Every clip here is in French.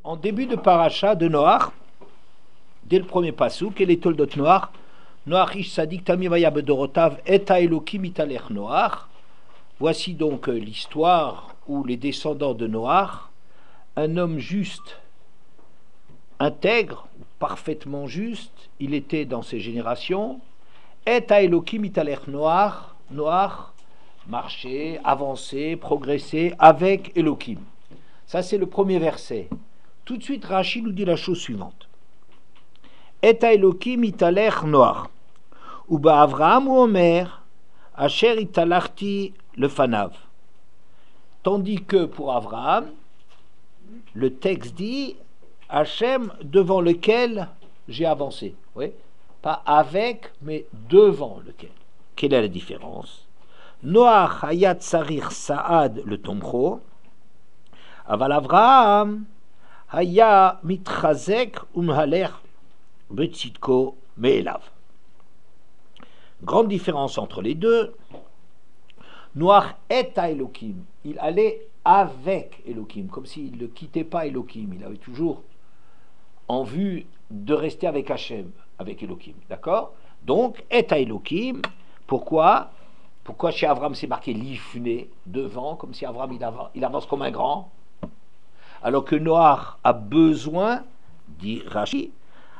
En début de paracha de Noach, dès le premier passouk, et les toldot Noach, Noach ish sadik tamim vaya bedorotav et haelokim italech Noach. Voici donc l'histoire où les descendants de Noach, un homme juste, intègre, parfaitement juste, il était dans ses générations, et haelokim italech Noach, Noach marchait, avançait, progressait avec Elohim. Ça c'est le premier verset. Tout de suite, Rashi nous dit la chose suivante. Et Elohim italech Noach. Uba Avraham ou Omer, Asher italachti le fanav. Tandis que pour Avraham, le texte dit Hachem devant lequel j'ai avancé. Oui? Pas avec, mais devant lequel. Quelle est la différence? Noach hayat sarir saad le tomcho. Aval Avraham haya mitchazek umhaler betzitko me'elav. Grande différence entre les deux. Noach est à Elohim. Il allait avec Elohim, comme s'il ne quittait pas Elohim. Il avait toujours en vue de rester avec Hachem, avec Elohim. D'accord? Donc, est à Elohim. Pourquoi chez Avram c'est marqué l'ifné, devant, comme si Avram il avance comme un grand? Alors que Noach a besoin, dit Rashi,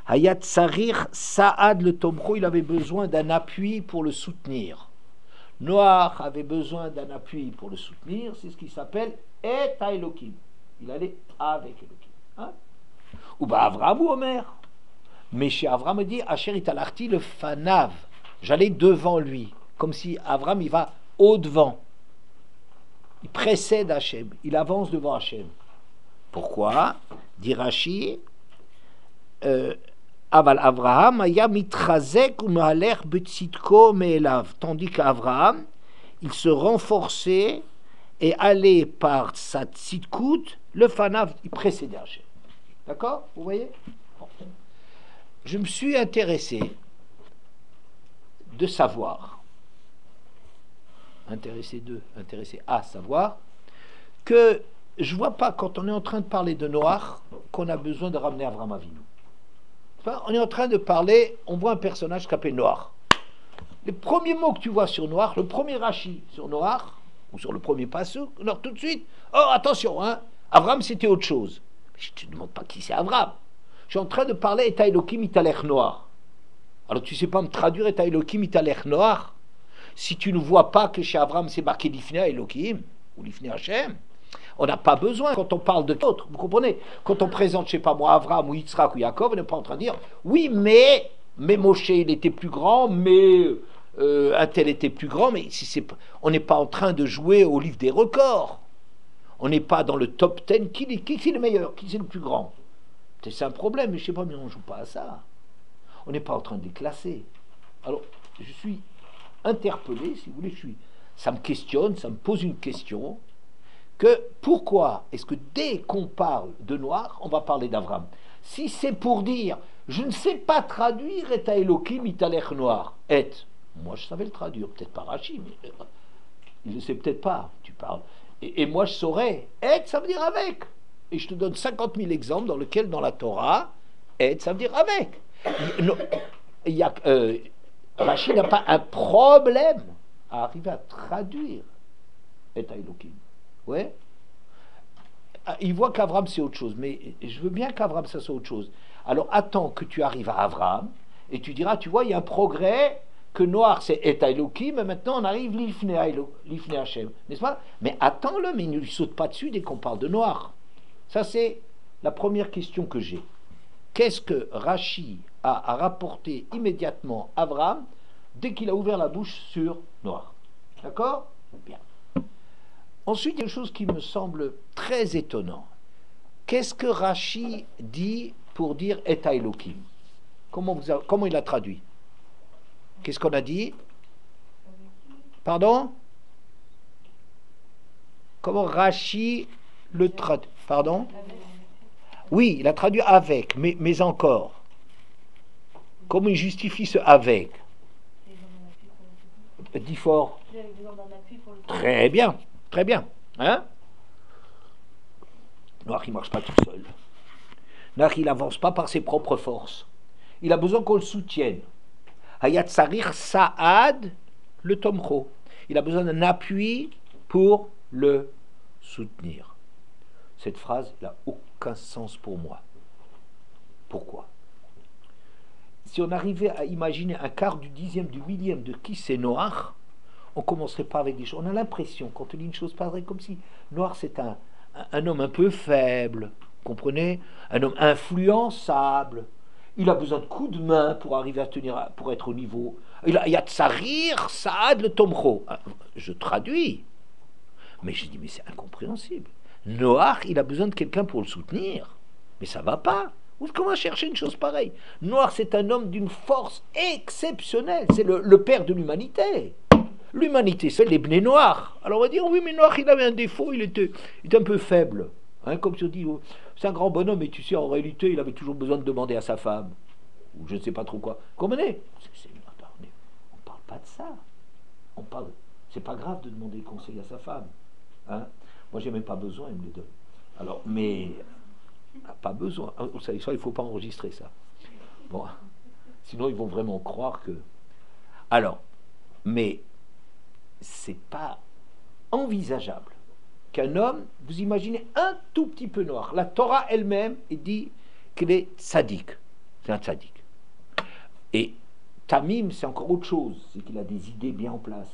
Hayat Sarir Saad le Tomro, il avait besoin d'un appui pour le soutenir. Noach avait besoin d'un appui pour le soutenir, c'est ce qui s'appelle Et Elohim. Il allait avec Elohim. Hein? Ou bah Avram ou Omer. Mais chez Avram il dit Asher italachti le fanav. J'allais devant lui, comme si Avram il va au-devant. Il précède Hachem, il avance devant Hachem. Pourquoi? Dit Rashi, Aval Avraham aya mitchazek u'mehalech betzitko me'elav. Tandis qu'Avraham, il se renforçait et allait par sa tzidkout, le fanav, il précédait Hachem. D'accord? Vous voyez? Bon. Je me suis intéressé de savoir, intéressé à savoir, que je ne vois pas, quand on est en train de parler de Noach, qu'on a besoin de ramener Avraham Avinu. Enfin, on est en train de parler, on voit un personnage qui s'appelle Noach. Les premiers mots que tu vois sur Noach, le premier Rashi sur Noach, ou sur le premier passouk, alors tout de suite, oh attention, hein, Avraham c'était autre chose. Je ne te demande pas qui c'est Avraham. Je suis en train de parler Eta Elohim italech Noach. Alors tu ne sais pas me traduire Eta Elohim italech Noach si tu ne vois pas que chez Avraham c'est marqué l'ifné Elohim, ou l'ifné Hachem. On n'a pas besoin, quand on parle de d'autres, vous comprenez? Quand on présente, je ne sais pas moi, Avraham ou Yitzhak ou Yaakov, on n'est pas en train de dire oui, mais Moshe il était plus grand, mais un tel était plus grand, mais on n'est pas en train de jouer au livre des records. On n'est pas dans le top 10. Qui c'est le meilleur? Qui c'est le plus grand? C'est un problème, mais je ne sais pas, mais on ne joue pas à ça. On n'est pas en train de les classer. Alors, je suis interpellé, si vous voulez, ça me questionne, ça me pose une question. Que pourquoi est-ce que dès qu'on parle de Noach, on va parler d'Avraham? Si c'est pour dire, je ne sais pas traduire et à Elohim italech Noach, et, moi je savais le traduire, peut-être pas Rashi, mais il ne sait peut-être pas, tu parles. Et moi je saurais, et ça veut dire avec. Et je te donne 50 000 exemples dans lesquels dans la Torah, et ça veut dire avec. Rashi n'a pas un problème à arriver à traduire et à Elohim. Ouais. Il voit qu'Avraham c'est autre chose, mais je veux bien qu'Avraham ça soit autre chose. Alors attends que tu arrives à Avraham et tu diras, tu vois, il y a un progrès, que Noach c'est Et Elohim, mais maintenant on arrive l'ifné Hachem, n'est-ce pas? Mais attends-le, mais il ne lui saute pas dessus dès qu'on parle de Noach. Ça c'est la première question que j'ai. Qu'est-ce que Rashi a à rapporter immédiatement à Avraham dès qu'il a ouvert la bouche sur Noach? D'accord? Bien. Ensuite, il y a une chose qui me semble très étonnant. Qu'est-ce que Rashi dit pour dire Eta Elohim? Comment il a traduit? Qu'est-ce qu'on a dit? Pardon? Comment Rashi le traduit? Pardon? Oui, il a traduit avec, mais encore. Comment il justifie ce avec? Dis fort. Très bien. Très bien. Hein? Noach, il ne marche pas tout seul. Noach, il n'avance pas par ses propres forces. Il a besoin qu'on le soutienne. Hayat Sarir Saad le Tomcho. Il a besoin d'un appui pour le soutenir. Cette phrase n'a aucun sens pour moi. Pourquoi? Si on arrivait à imaginer un quart du dixième, du millième de qui c'est Noach, on ne commencerait pas avec des choses. On a l'impression, quand on dit une chose pareille, comme si Noach c'est un homme un peu faible, comprenez? Un homme influençable. Il a besoin de coups de main pour arriver à tenir, pour être au niveau. Il y a Tsarir, Saad, le Tomcho. Je traduis. Mais je dis, mais c'est incompréhensible. Noach, il a besoin de quelqu'un pour le soutenir. Mais ça va pas. Comment chercher une chose pareille? Noach, c'est un homme d'une force exceptionnelle. C'est le père de l'humanité. L'humanité, c'est les bnei noirs. Alors on va dire, oui, mais Noach, il avait un défaut, il était un peu faible. Hein, comme si on dit, c'est un grand bonhomme, mais tu sais, en réalité, il avait toujours besoin de demander à sa femme. Ou je ne sais pas trop quoi. Comprenez? On ne parle pas de ça. C'est pas grave de demander conseil à sa femme. Hein? Moi, j'ai même pas besoin, il me les donne. Alors, mais pas besoin. Vous savez ça, il ne faut pas enregistrer ça. Bon, sinon ils vont vraiment croire que. Alors, mais c'est pas envisageable qu'un homme, vous imaginez un tout petit peu noir. La Torah elle-même dit qu'il est tzaddik. C'est un tzaddik. Et Tamim, c'est encore autre chose, c'est qu'il a des idées bien en place.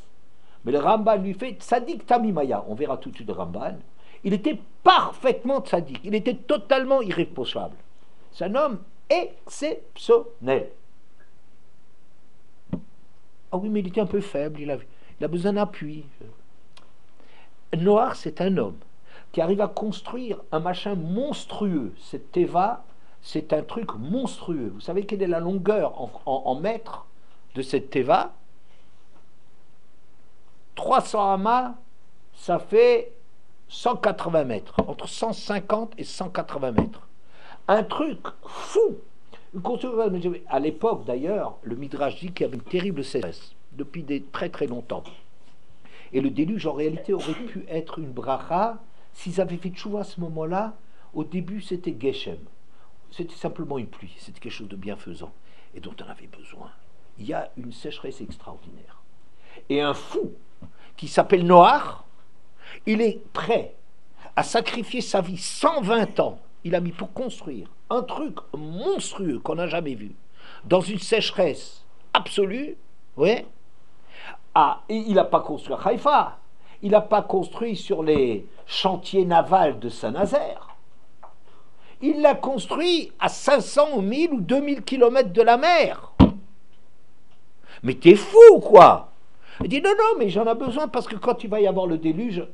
Mais le Ramban lui fait tzaddik tamimaya. On verra tout de suite le Ramban. Il était parfaitement tzaddik. Il était totalement irréprochable. C'est un homme exceptionnel. Ah oui, mais il était un peu faible. Il a besoin d'appui. Noach, c'est un homme qui arrive à construire un machin monstrueux. Cette teva, c'est un truc monstrueux. Vous savez quelle est la longueur en mètres de cette teva? 300 amas, ça fait 180 mètres. Entre 150 et 180 mètres. Un truc fou. À l'époque, d'ailleurs, le Midrash dit qu'il y avait une terrible sécheresse depuis très très longtemps. Et le déluge, en réalité, aurait pu être une bracha s'ils avaient fait tchouva à ce moment-là. Au début, c'était Geshem. C'était simplement une pluie. C'était quelque chose de bienfaisant et dont on avait besoin. Il y a une sécheresse extraordinaire. Et un fou qui s'appelle Noach, il est prêt à sacrifier sa vie 120 ans. Il a mis pour construire un truc monstrueux qu'on n'a jamais vu, dans une sécheresse absolue, ouais. Ah, et il n'a pas construit à Haïfa, il n'a pas construit sur les chantiers navals de Saint-Nazaire. Il l'a construit à 500 ou 1000 ou 2000 kilomètres de la mer. Mais t'es fou, quoi! Il dit non, non, mais j'en ai besoin parce que quand il va y avoir le déluge,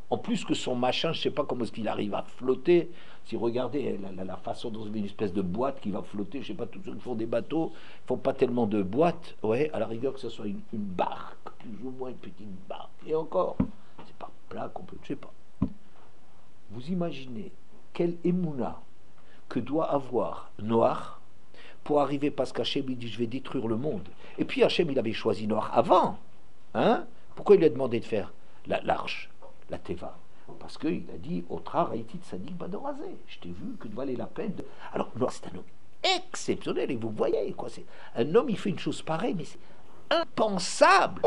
en plus que son machin, je ne sais pas comment est-ce qu'il arrive à flotter. Si vous regardez la façon dont c'est une espèce de boîte qui va flotter, je ne sais pas, tous ceux qui font des bateaux, ils ne font pas tellement de boîtes, ouais, à la rigueur que ce soit une barque, plus ou moins une petite barque, et encore, c'est pas plat qu'on peut, je sais pas. Vous imaginez quelle émouna que doit avoir Noach pour arriver, parce qu'Hachem il dit je vais détruire le monde. Et puis Hachem il avait choisi Noach avant, hein? Pourquoi il lui a demandé de faire l'arche, la teva? Parce qu'il a dit Otra Raïti Tzadik Badorazé. Je t'ai vu que valait la peine de. Alors, Noach, c'est un homme exceptionnel, et vous voyez, quoi. C'est un homme, il fait une chose pareille, mais c'est impensable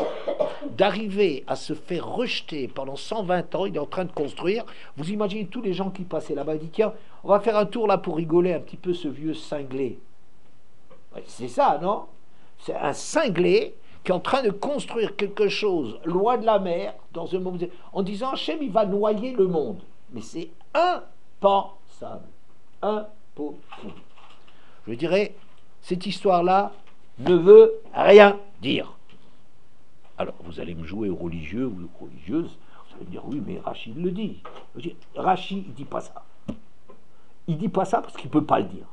d'arriver à se faire rejeter pendant 120 ans. Il est en train de construire. Vous imaginez tous les gens qui passaient là-bas, il dit tiens, on va faire un tour là pour rigoler un petit peu ce vieux cinglé. C'est ça, non? C'est un cinglé qui est en train de construire quelque chose loin de la mer, dans un moment, en disant Hachem, il va noyer le monde. Mais c'est impensable. Impossible. Je dirais, cette histoire-là ne veut rien dire. Alors, vous allez me jouer aux religieux ou aux religieuses, vous allez me dire, oui, mais Rachid le dit. Rachid, il ne dit pas ça. Il ne dit pas ça parce qu'il ne peut pas le dire.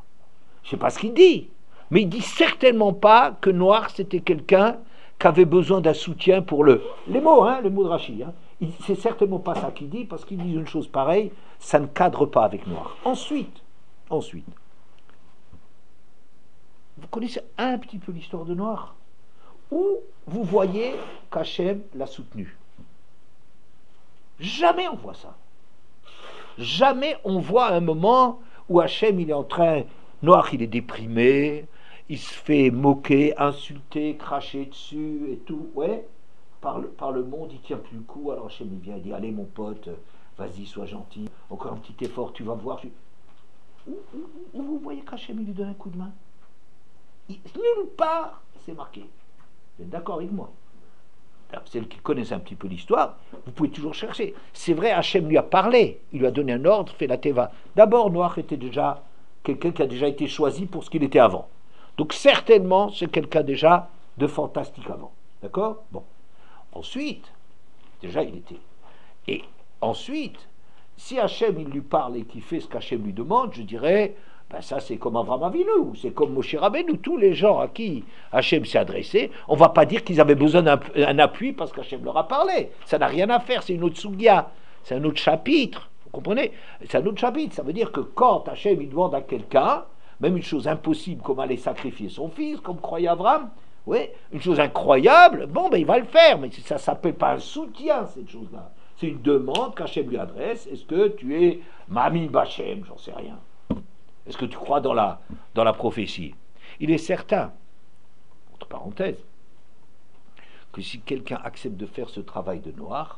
Je ne sais pas ce qu'il dit. Mais il ne dit certainement pas que Noach, c'était quelqu'un qui avait besoin d'un soutien pour les mots, hein, les mots de Rachid. Hein. C'est certainement pas ça qu'il dit, parce qu'il dit une chose pareille, ça ne cadre pas avec Noach. Ensuite, vous connaissez un petit peu l'histoire de Noach, où vous voyez qu'Hachem l'a soutenu. Jamais on voit ça. Jamais on voit un moment où Hachem, il est en train, Noach, il est déprimé, il se fait moquer, insulter, cracher dessus et tout, ouais, par le monde, il tient plus le coup, alors Hachem, il vient, il dit, allez mon pote, vas-y, sois gentil, encore un petit effort, tu vas voir. Où vous voyez qu'Hachem, il lui donne un coup de main? Nulle part, c'est marqué. Vous êtes d'accord avec moi? Celles qui connaissent un petit peu l'histoire, vous pouvez toujours chercher. C'est vrai, Hachem lui a parlé, il lui a donné un ordre, fait la teva. D'abord, Noach était déjà quelqu'un qui a déjà été choisi pour ce qu'il était avant. Donc certainement, c'est quelqu'un déjà de fantastique avant. D'accord? Bon. Ensuite, déjà il était. Et ensuite, si Hachem il lui parle et qu'il fait ce qu'Hachem lui demande, je dirais, ben ça c'est comme Avraham Avinu, c'est comme Moshe Rabbeinu, tous les gens à qui Hachem s'est adressé, on ne va pas dire qu'ils avaient besoin d'un appui parce qu'Hachem leur a parlé. Ça n'a rien à faire, c'est une autre sugya, c'est un autre chapitre, vous comprenez? C'est un autre chapitre, ça veut dire que quand Hachem il demande à quelqu'un, même une chose impossible comme aller sacrifier son fils, comme croyait Abraham, oui, une chose incroyable, bon ben il va le faire, mais ça ne s'appelle pas un soutien cette chose-là. C'est une demande qu'Hachem lui adresse. Est-ce que tu es Mami Bachem? J'en sais rien. Est-ce que tu crois dans la prophétie? Il est certain, entre parenthèses, que si quelqu'un accepte de faire ce travail de Noach,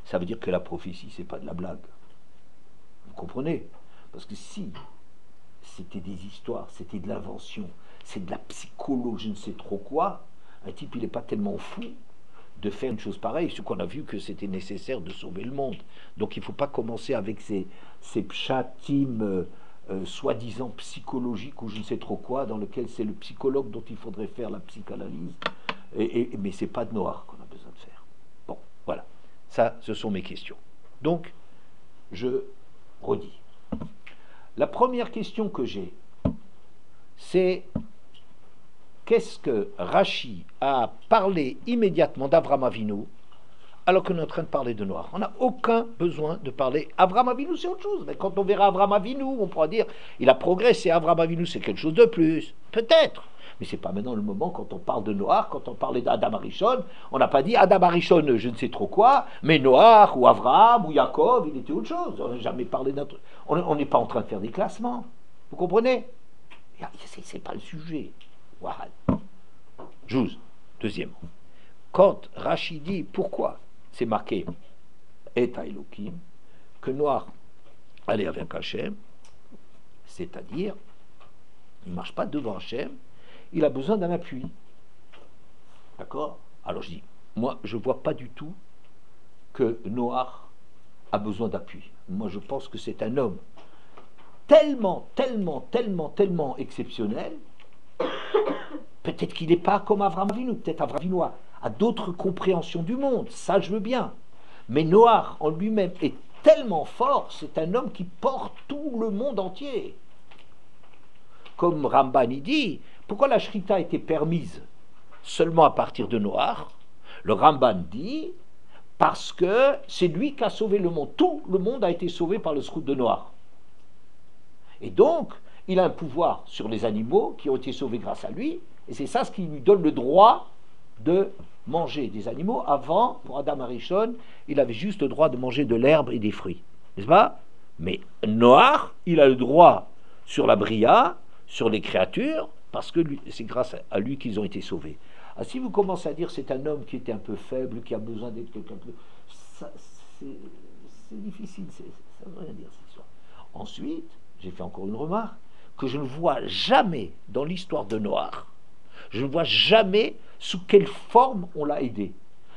ça veut dire que la prophétie, c'est pas de la blague. Vous comprenez? Parce que si c'était des histoires, c'était de l'invention, c'est de la psychologie, je ne sais trop quoi, un type, il n'est pas tellement fou de faire une chose pareille, ce qu'on a vu que c'était nécessaire de sauver le monde. Donc il ne faut pas commencer avec ces pshatim soi-disant psychologiques ou je ne sais trop quoi, dans lequel c'est le psychologue dont il faudrait faire la psychanalyse, mais ce n'est pas de Noach qu'on a besoin de faire. Bon, voilà. Ça, ce sont mes questions. Donc, je redis. La première question que j'ai, c'est qu'est-ce que Rashi a parlé immédiatement d'Avraham Avinu alors qu'on est en train de parler de Noach? On n'a aucun besoin de parler. Avraham Avinu, c'est autre chose. Mais quand on verra Avraham Avinu, on pourra dire il a progressé. Avraham Avinu, c'est quelque chose de plus. Peut-être. Mais ce n'est pas maintenant le moment quand on parle de Noach, quand on parlait d'Adam Arishon. On n'a pas dit Adam Arishon, je ne sais trop quoi, mais Noach ou Avraham ou Yaakov, il était autre chose. On n'a jamais parlé d'un truc. On n'est pas en train de faire des classements. Vous comprenez? C'est pas le sujet. Voilà. Jouz, deuxièmement. Quand Rashi dit pourquoi c'est marqué Et Elohim, que Noach allait avec Hachem, c'est-à-dire, il ne marche pas devant Hachem, il a besoin d'un appui. D'accord? Alors je dis, moi je ne vois pas du tout que Noach a besoin d'appui. Moi je pense que c'est un homme tellement exceptionnel. Peut-être qu'il n'est pas comme Avraham Avinu, peut-être Avraham Avinu a d'autres compréhensions du monde, ça je veux bien. Mais Noach en lui-même est tellement fort, c'est un homme qui porte tout le monde entier. Comme Ramban y dit, pourquoi la Shrita était permise seulement à partir de Noach? Le Ramban dit, parce que c'est lui qui a sauvé le monde. Tout le monde a été sauvé par le srout de Noach. Et donc, il a un pouvoir sur les animaux qui ont été sauvés grâce à lui, et c'est ça ce qui lui donne le droit de manger des animaux. Avant, pour Adam Arishon, il avait juste le droit de manger de l'herbe et des fruits, n'est-ce pas? Mais Noach, il a le droit sur la bria, sur les créatures, parce que c'est grâce à lui qu'ils ont été sauvés. Ah, si vous commencez à dire c'est un homme qui était un peu faible, qui a besoin d'être quelqu'un de... c'est difficile, ça ne veut rien dire cette histoire. Ensuite, j'ai fait encore une remarque, que je ne vois jamais dans l'histoire de Noach, je ne vois jamais sous quelle forme on l'a aidé.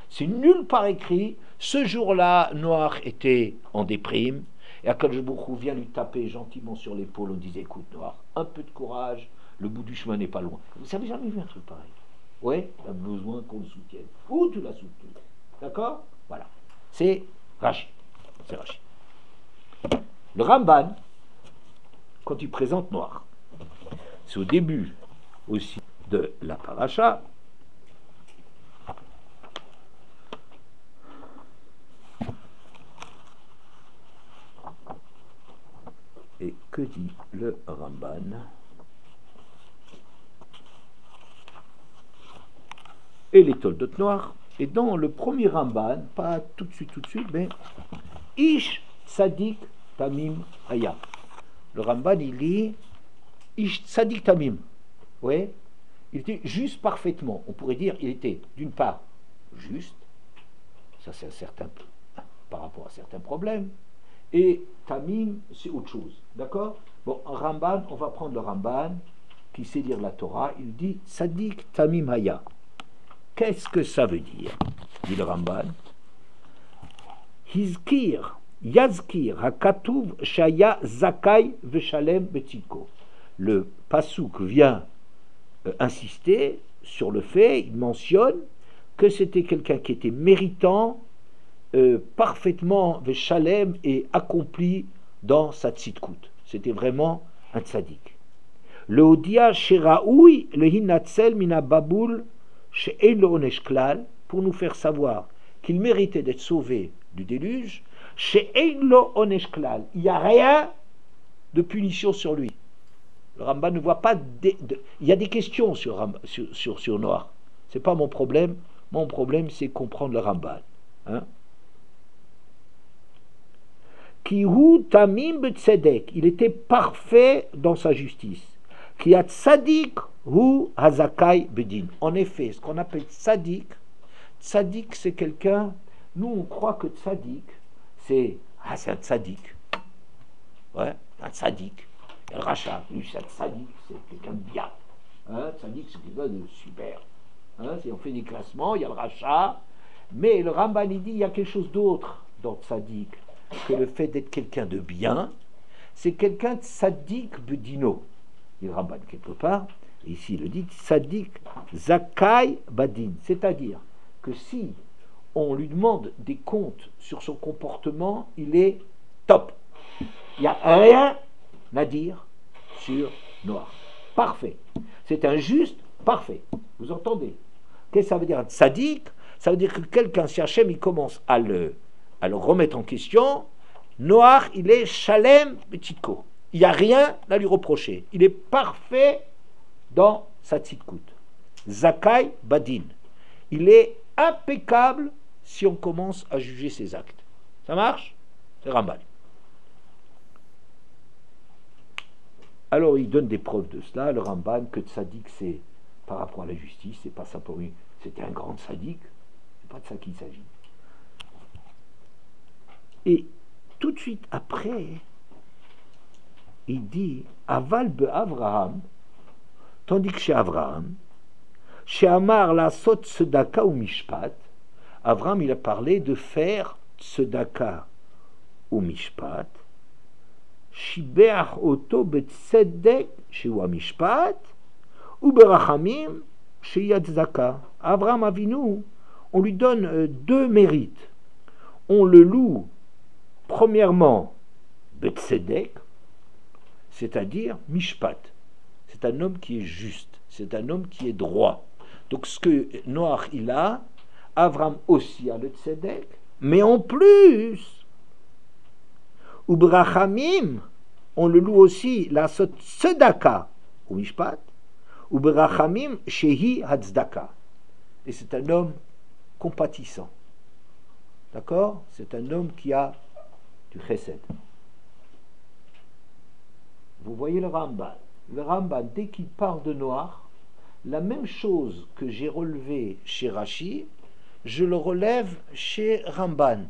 C'est nulle part écrit, ce jour-là, Noach était en déprime, et Akadosh Baruch Hu vient lui taper gentiment sur l'épaule, on disait, écoute Noach, un peu de courage, le bout du chemin n'est pas loin. Vous n'avez jamais vu un truc pareil? Oui, tu as besoin qu'on le soutienne. Ou tu l'as soutenu. D'accord? Voilà. C'est Rashi. C'est Rashi. Le Ramban, quand il présente Noach, c'est au début aussi de la paracha. Et que dit le Ramban? Et les Toldot Noach, Et dans le premier Ramban, pas tout de suite, mais Ish Tzadik Tamim Haya. Le Ramban, il dit Ish Tzadik Tamim. Oui, il était juste parfaitement. On pourrait dire il était d'une part juste, ça c'est un certain par rapport à certains problèmes, et Tamim c'est autre chose. D'accord? Bon, Ramban, on va prendre le Ramban qui sait lire la Torah. Il dit Tzadik Tamim Haya. Qu'est-ce que ça veut dire? Dit le Ramban. Hizkir, Yazkir, Hakatuv, Shaya, Zakai, Veshalem, Betiko. Le Pasuk vient insister sur le fait, il mentionne que c'était quelqu'un qui était méritant, parfaitement Veshalem et accompli dans sa tzidkut. C'était vraiment un tzaddik. Le Odia Sheraoui, le Hinatzel, Mina Baboul, pour nous faire savoir qu'il méritait d'être sauvé du déluge, il n'y a rien de punition sur lui. Le Ramban ne voit pas il y a des questions sur Noach. Ce n'est pas mon problème. Mon problème, c'est comprendre le Ramban. Hein? Kihu tamim betzedek, il était parfait dans sa justice. Qui a tzadik hu hazakai bedin. En effet, ce qu'on appelle tzadik c'est quelqu'un. Nous, on croit que tzadik, c'est un tzadik. Ouais, un tzadik. El Racha, lui, c'est un tzadik, c'est quelqu'un de bien. Hein, tzadik, c'est quelqu'un de super. Hein, si on fait des classements, il y a le Racha. Mais le Ramban, il dit il y a quelque chose d'autre dans tzadik que le fait d'être quelqu'un de bien. C'est quelqu'un de tzadik bedino. Il Ramban quelque part, et ici il le dit, Tzadik Zakai Badin, c'est-à-dire que si on lui demande des comptes sur son comportement, il est top. Il n'y a rien à dire sur Noach. Parfait. C'est un juste parfait. Vous entendez? Qu'est-ce que ça veut dire? Tzadik, ça veut dire que quelqu'un, si Hachem, il commence à le remettre en question, Noach, il est Shalem Betitko. Il n'y a rien à lui reprocher. Il est parfait dans sa tzidkut. Zakai Badin. Il est impeccable si on commence à juger ses actes. Ça marche? C'est Ramban. Alors il donne des preuves de cela, le Ramban, que tzaddik c'est par rapport à la justice, c'est pas ça pour lui. C'était un grand tzaddik. C'est pas de ça qu'il s'agit. Et tout de suite après, il dit Aval be Avraham, tandis que chez Avraham, chez Amar la sot tzedaka ou mishpat, Avraham il a parlé de faire tzedaka ou mishpat, shibeach oto betzedek chez wa mishpat, ou berachamim chez yadzaka. Avraham Avinu, on lui donne deux mérites. On le loue premièrement betzedek, c'est-à-dire mishpat. C'est un homme qui est juste, c'est un homme qui est droit. Donc ce que Noach il a, Avram aussi a le tzedek, mais en plus, ou brachamim, on le loue aussi la tzedaka ou mishpat, ou brachamim shehi hatzdaka. Et c'est un homme compatissant. D'accord? C'est un homme qui a du chesed. Vous voyez le Ramban. Le Ramban, dès qu'il parle de Noach, la même chose que j'ai relevé chez Rashi, je le relève chez Ramban.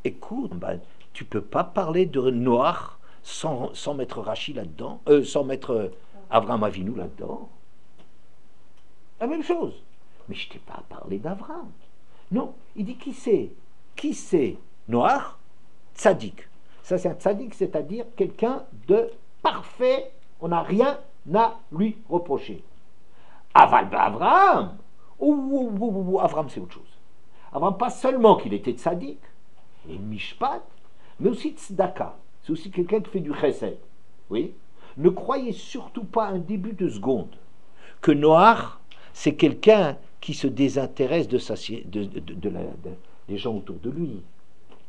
Écoute, Ramban, tu peux pas parler de Noach sans mettre Rashi là-dedans, sans mettre Avraham Avinu là-dedans. La même chose. Mais je t'ai pas parlé d'Avraham. Non, il dit qui c'est Noach? Tzadik. Ça c'est un tzadik, c'est-à-dire quelqu'un de parfait, on n'a rien à lui reprocher. Aval Avraham, Avraham c'est autre chose. Avraham, pas seulement qu'il était tzaddik, et mishpat, mais aussi tzedaka. C'est aussi quelqu'un qui fait du chesed. Oui. Ne croyez surtout pas un début de seconde que Noach, c'est quelqu'un qui se désintéresse des gens autour de lui.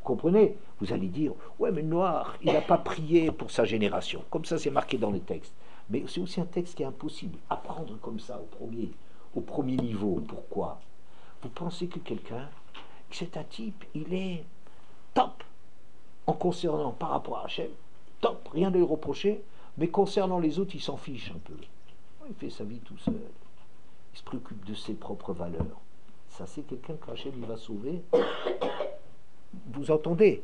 Comprenez? Vous allez dire, ouais, mais Noach, il n'a pas prié pour sa génération. Comme ça, c'est marqué dans les textes. Mais c'est aussi un texte qui est impossible à prendre comme ça au premier niveau. Pourquoi? vous pensez que quelqu'un, que c'est un type, il est top en concernant par rapport à Hachem, top, rien de lui reprocher, mais concernant les autres, il s'en fiche un peu. Il fait sa vie tout seul. Il se préoccupe de ses propres valeurs. Ça, c'est quelqu'un qu'Hachem il va sauver. Vous entendez,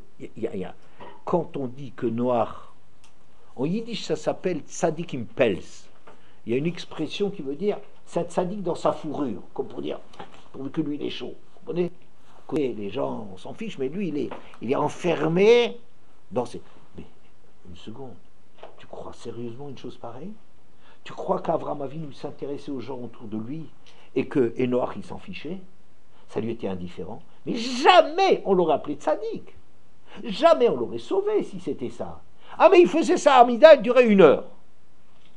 quand on dit que noir, en yiddish ça s'appelle tzadik im pels. Il y a une expression qui veut dire c'est un tzadik dans sa fourrure, comme pour dire pour que lui il est chaud. Vous comprenez? Les gens on s'en fiche, mais lui il est enfermé dans ses. Mais une seconde, tu crois sérieusement une chose pareille? Tu crois qu'Avram Avinu s'intéressait aux gens autour de lui et que Noach il s'en fichait? Ça lui était indifférent. Mais jamais on l'aurait appelé tzaddik. Jamais on l'aurait sauvé si c'était ça. Ah mais il faisait ça à Amida, il durait 1 heure.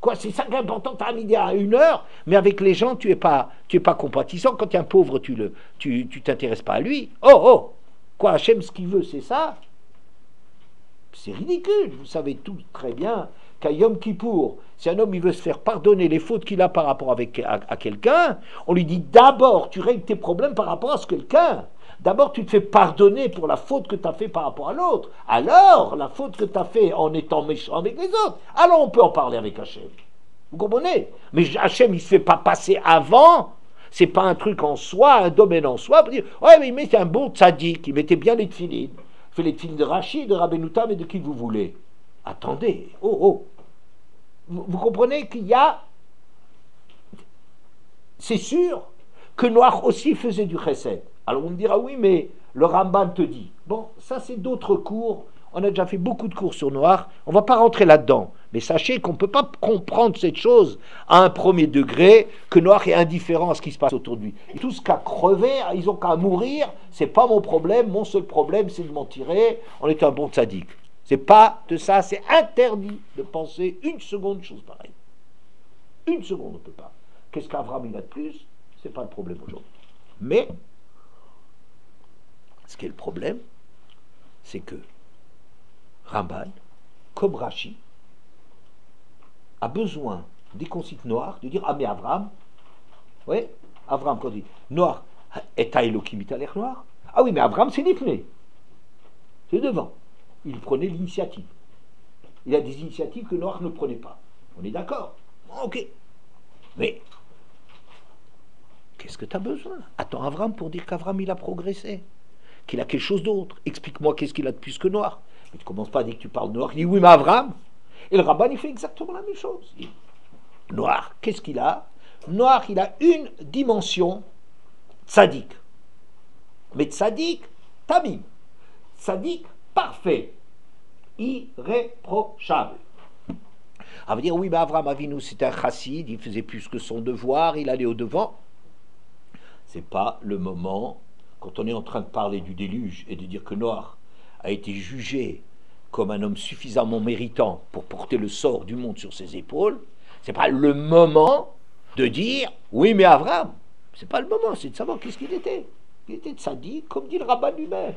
Quoi, c'est ça qui est important, tu as Amida à 1 heure, mais avec les gens, tu es pas compatissant. Quand tu es un pauvre, tu t'intéresses pas à lui. Oh, quoi, Hachem, ce qu'il veut, c'est ça? C'est ridicule. Vous savez tous très bien qu'à Yom Kippour, si un homme il veut se faire pardonner les fautes qu'il a par rapport à quelqu'un, on lui dit d'abord, tu règles tes problèmes par rapport à ce quelqu'un. D'abord, tu te fais pardonner pour la faute que tu as fait par rapport à l'autre. Alors, la faute que tu as fait en étant méchant avec les autres, alors on peut en parler avec Hachem. Vous comprenez? Mais Hachem, il ne se fait pas passer avant. C'est pas un truc en soi, un domaine en soi. Pour dire, ouais, mais il mettait un bon tzaddik, il mettait bien les tefilines. Il fait les tefilines de Rashi, de Rabbeinu Tam et de qui vous voulez. Attendez, Vous comprenez qu'il y a... C'est sûr que Noach aussi faisait du chesed. Alors on me dira, oui, mais le Ramban te dit. Bon, ça c'est d'autres cours. On a déjà fait beaucoup de cours sur Noach. On ne va pas rentrer là-dedans. Mais sachez qu'on ne peut pas comprendre cette chose à un premier degré, que Noach est indifférent à ce qui se passe autour de lui. Et tout ce qu'à crever, ils ont qu'à mourir, c'est pas mon problème. Mon seul problème, c'est de m'en tirer. On est un bon tzaddik. C'est pas de ça, c'est interdit de penser une seconde chose pareille. Une seconde, on ne peut pas. Qu'est-ce qu'Avram il a de plus? C'est pas le problème aujourd'hui. Mais, ce qui est le problème, c'est que Ramban, comme Rashi, a besoin, dès qu'on cite Noach, de dire, ah mais Avram, oui, Avram, quand il dit, Noach, est Elohim italech Noach, ah oui, mais Avram, c'est Nifné. C'est devant. Il prenait l'initiative. Il a des initiatives que Noach ne prenait pas. On est d'accord? Ok. Mais, qu'est-ce que tu as besoin? Attends Avram pour dire qu'Avram, il a progressé. Qu'il a quelque chose d'autre. Explique-moi qu'est-ce qu'il a de plus que Noach. Mais tu ne commences pas dès que tu parles de Noach. Il dit oui, mais Avram. Et le Rabban, il fait exactement la même chose. Noach, qu'est-ce qu'il a? Noach, il a une dimension tzaddik. Mais tzaddik, tamim. Tzaddik, parfait. Irréprochable. Ça veut dire, oui, mais Avram Avinu, c'était un chassid, il faisait plus que son devoir, il allait au-devant. C'est pas le moment, quand on est en train de parler du déluge et de dire que Noach a été jugé comme un homme suffisamment méritant pour porter le sort du monde sur ses épaules, c'est pas le moment de dire, oui, mais Avram, c'est pas le moment, c'est de savoir qu'est-ce qu'il était. Il était tzaddik, comme dit le rabbin lui-même.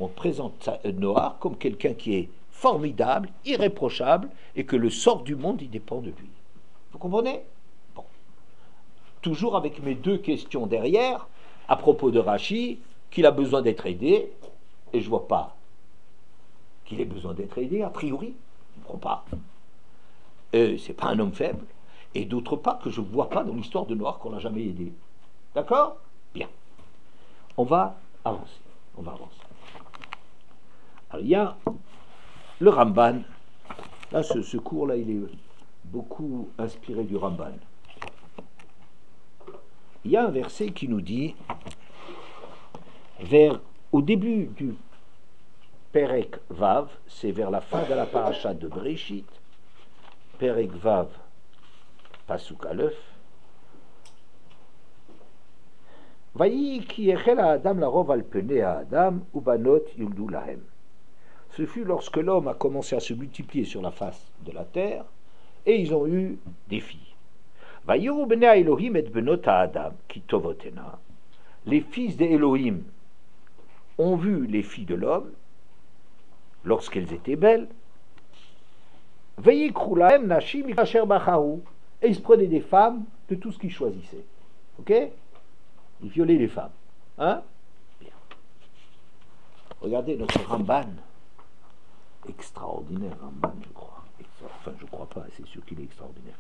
On présente Noach comme quelqu'un qui est formidable, irréprochable, et que le sort du monde, il dépend de lui. Vous comprenez? Bon. Toujours avec mes 2 questions derrière, à propos de Rashi, qu'il a besoin d'être aidé, et je ne vois pas qu'il ait besoin d'être aidé, a priori, je ne crois pas. C'est pas un homme faible, et d'autre part que je ne vois pas dans l'histoire de Noach qu'on l'a jamais aidé. D'accord? Bien. On va avancer. Alors, il y a le Ramban. Là, ce cours-là, il est beaucoup inspiré du Ramban. Il y a un verset qui nous dit, au début du Perek Vav, c'est vers la fin de la paracha de Breshit, Perek Vav, Pasuk Aleph, Vayi ki echel Adam larov al penei Adam ubanot yuldu lahem. Ce fut lorsque l'homme a commencé à se multiplier sur la face de la terre, et ils ont eu des filles. Vayiru bnei Elohim et benot Adam ki tovotena. Les fils d'Elohim ont vu les filles de l'homme lorsqu'elles étaient belles. Vayikru lahem nashim asher bacharu. Et ils se prenaient des femmes de tout ce qu'ils choisissaient. Ok? Ils violaient les femmes. Hein? Bien. Regardez notre Ramban. Extraordinaire, Ramban, je crois. Enfin, je crois pas, c'est sûr qu'il est extraordinaire.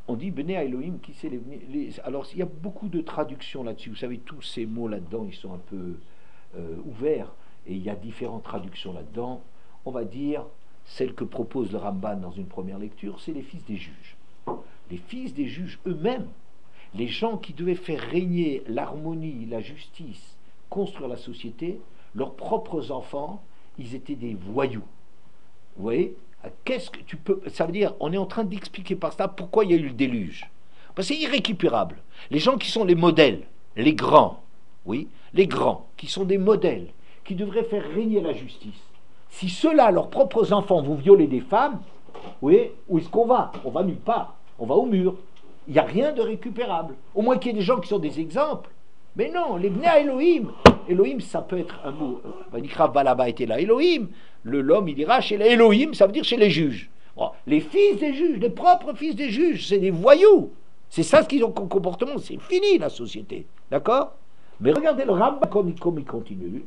On dit Bnei Elohim, qui c'est alors, il y a beaucoup de traductions là-dessus. Vous savez, tous ces mots là-dedans, ils sont un peu ouverts. Et il y a différentes traductions là-dedans. On va dire, celle que propose le Ramban dans une première lecture, c'est les fils des juges. Les fils des juges eux-mêmes, les gens qui devaient faire régner l'harmonie, la justice, construire la société, leurs propres enfants, ils étaient des voyous. Vous voyez? Qu'est-ce que tu peux. Ça veut dire, on est en train d'expliquer par ça pourquoi il y a eu le déluge. Parce que c'est irrécupérable. Les gens qui sont les modèles, les grands, oui, les grands, qui sont des modèles, qui devraient faire régner la justice. Si ceux-là, leurs propres enfants, vont violer des femmes, oui, où est-ce qu'on va? On va nulle part. On va au mur. Il n'y a rien de récupérable. Au moins qu'il y ait des gens qui sont des exemples. Mais non, les Bnei Elohim. Elohim, ça peut être un mot. Vanikra Balaba était là. Elohim, l'homme, il ira chez les Elohim, ça veut dire chez les juges. Bon, les fils des juges, les propres fils des juges, c'est des voyous. C'est ça ce qu'ils ont comme comportement. C'est fini la société. D'accord? Mais regardez le Rambam comme il continue.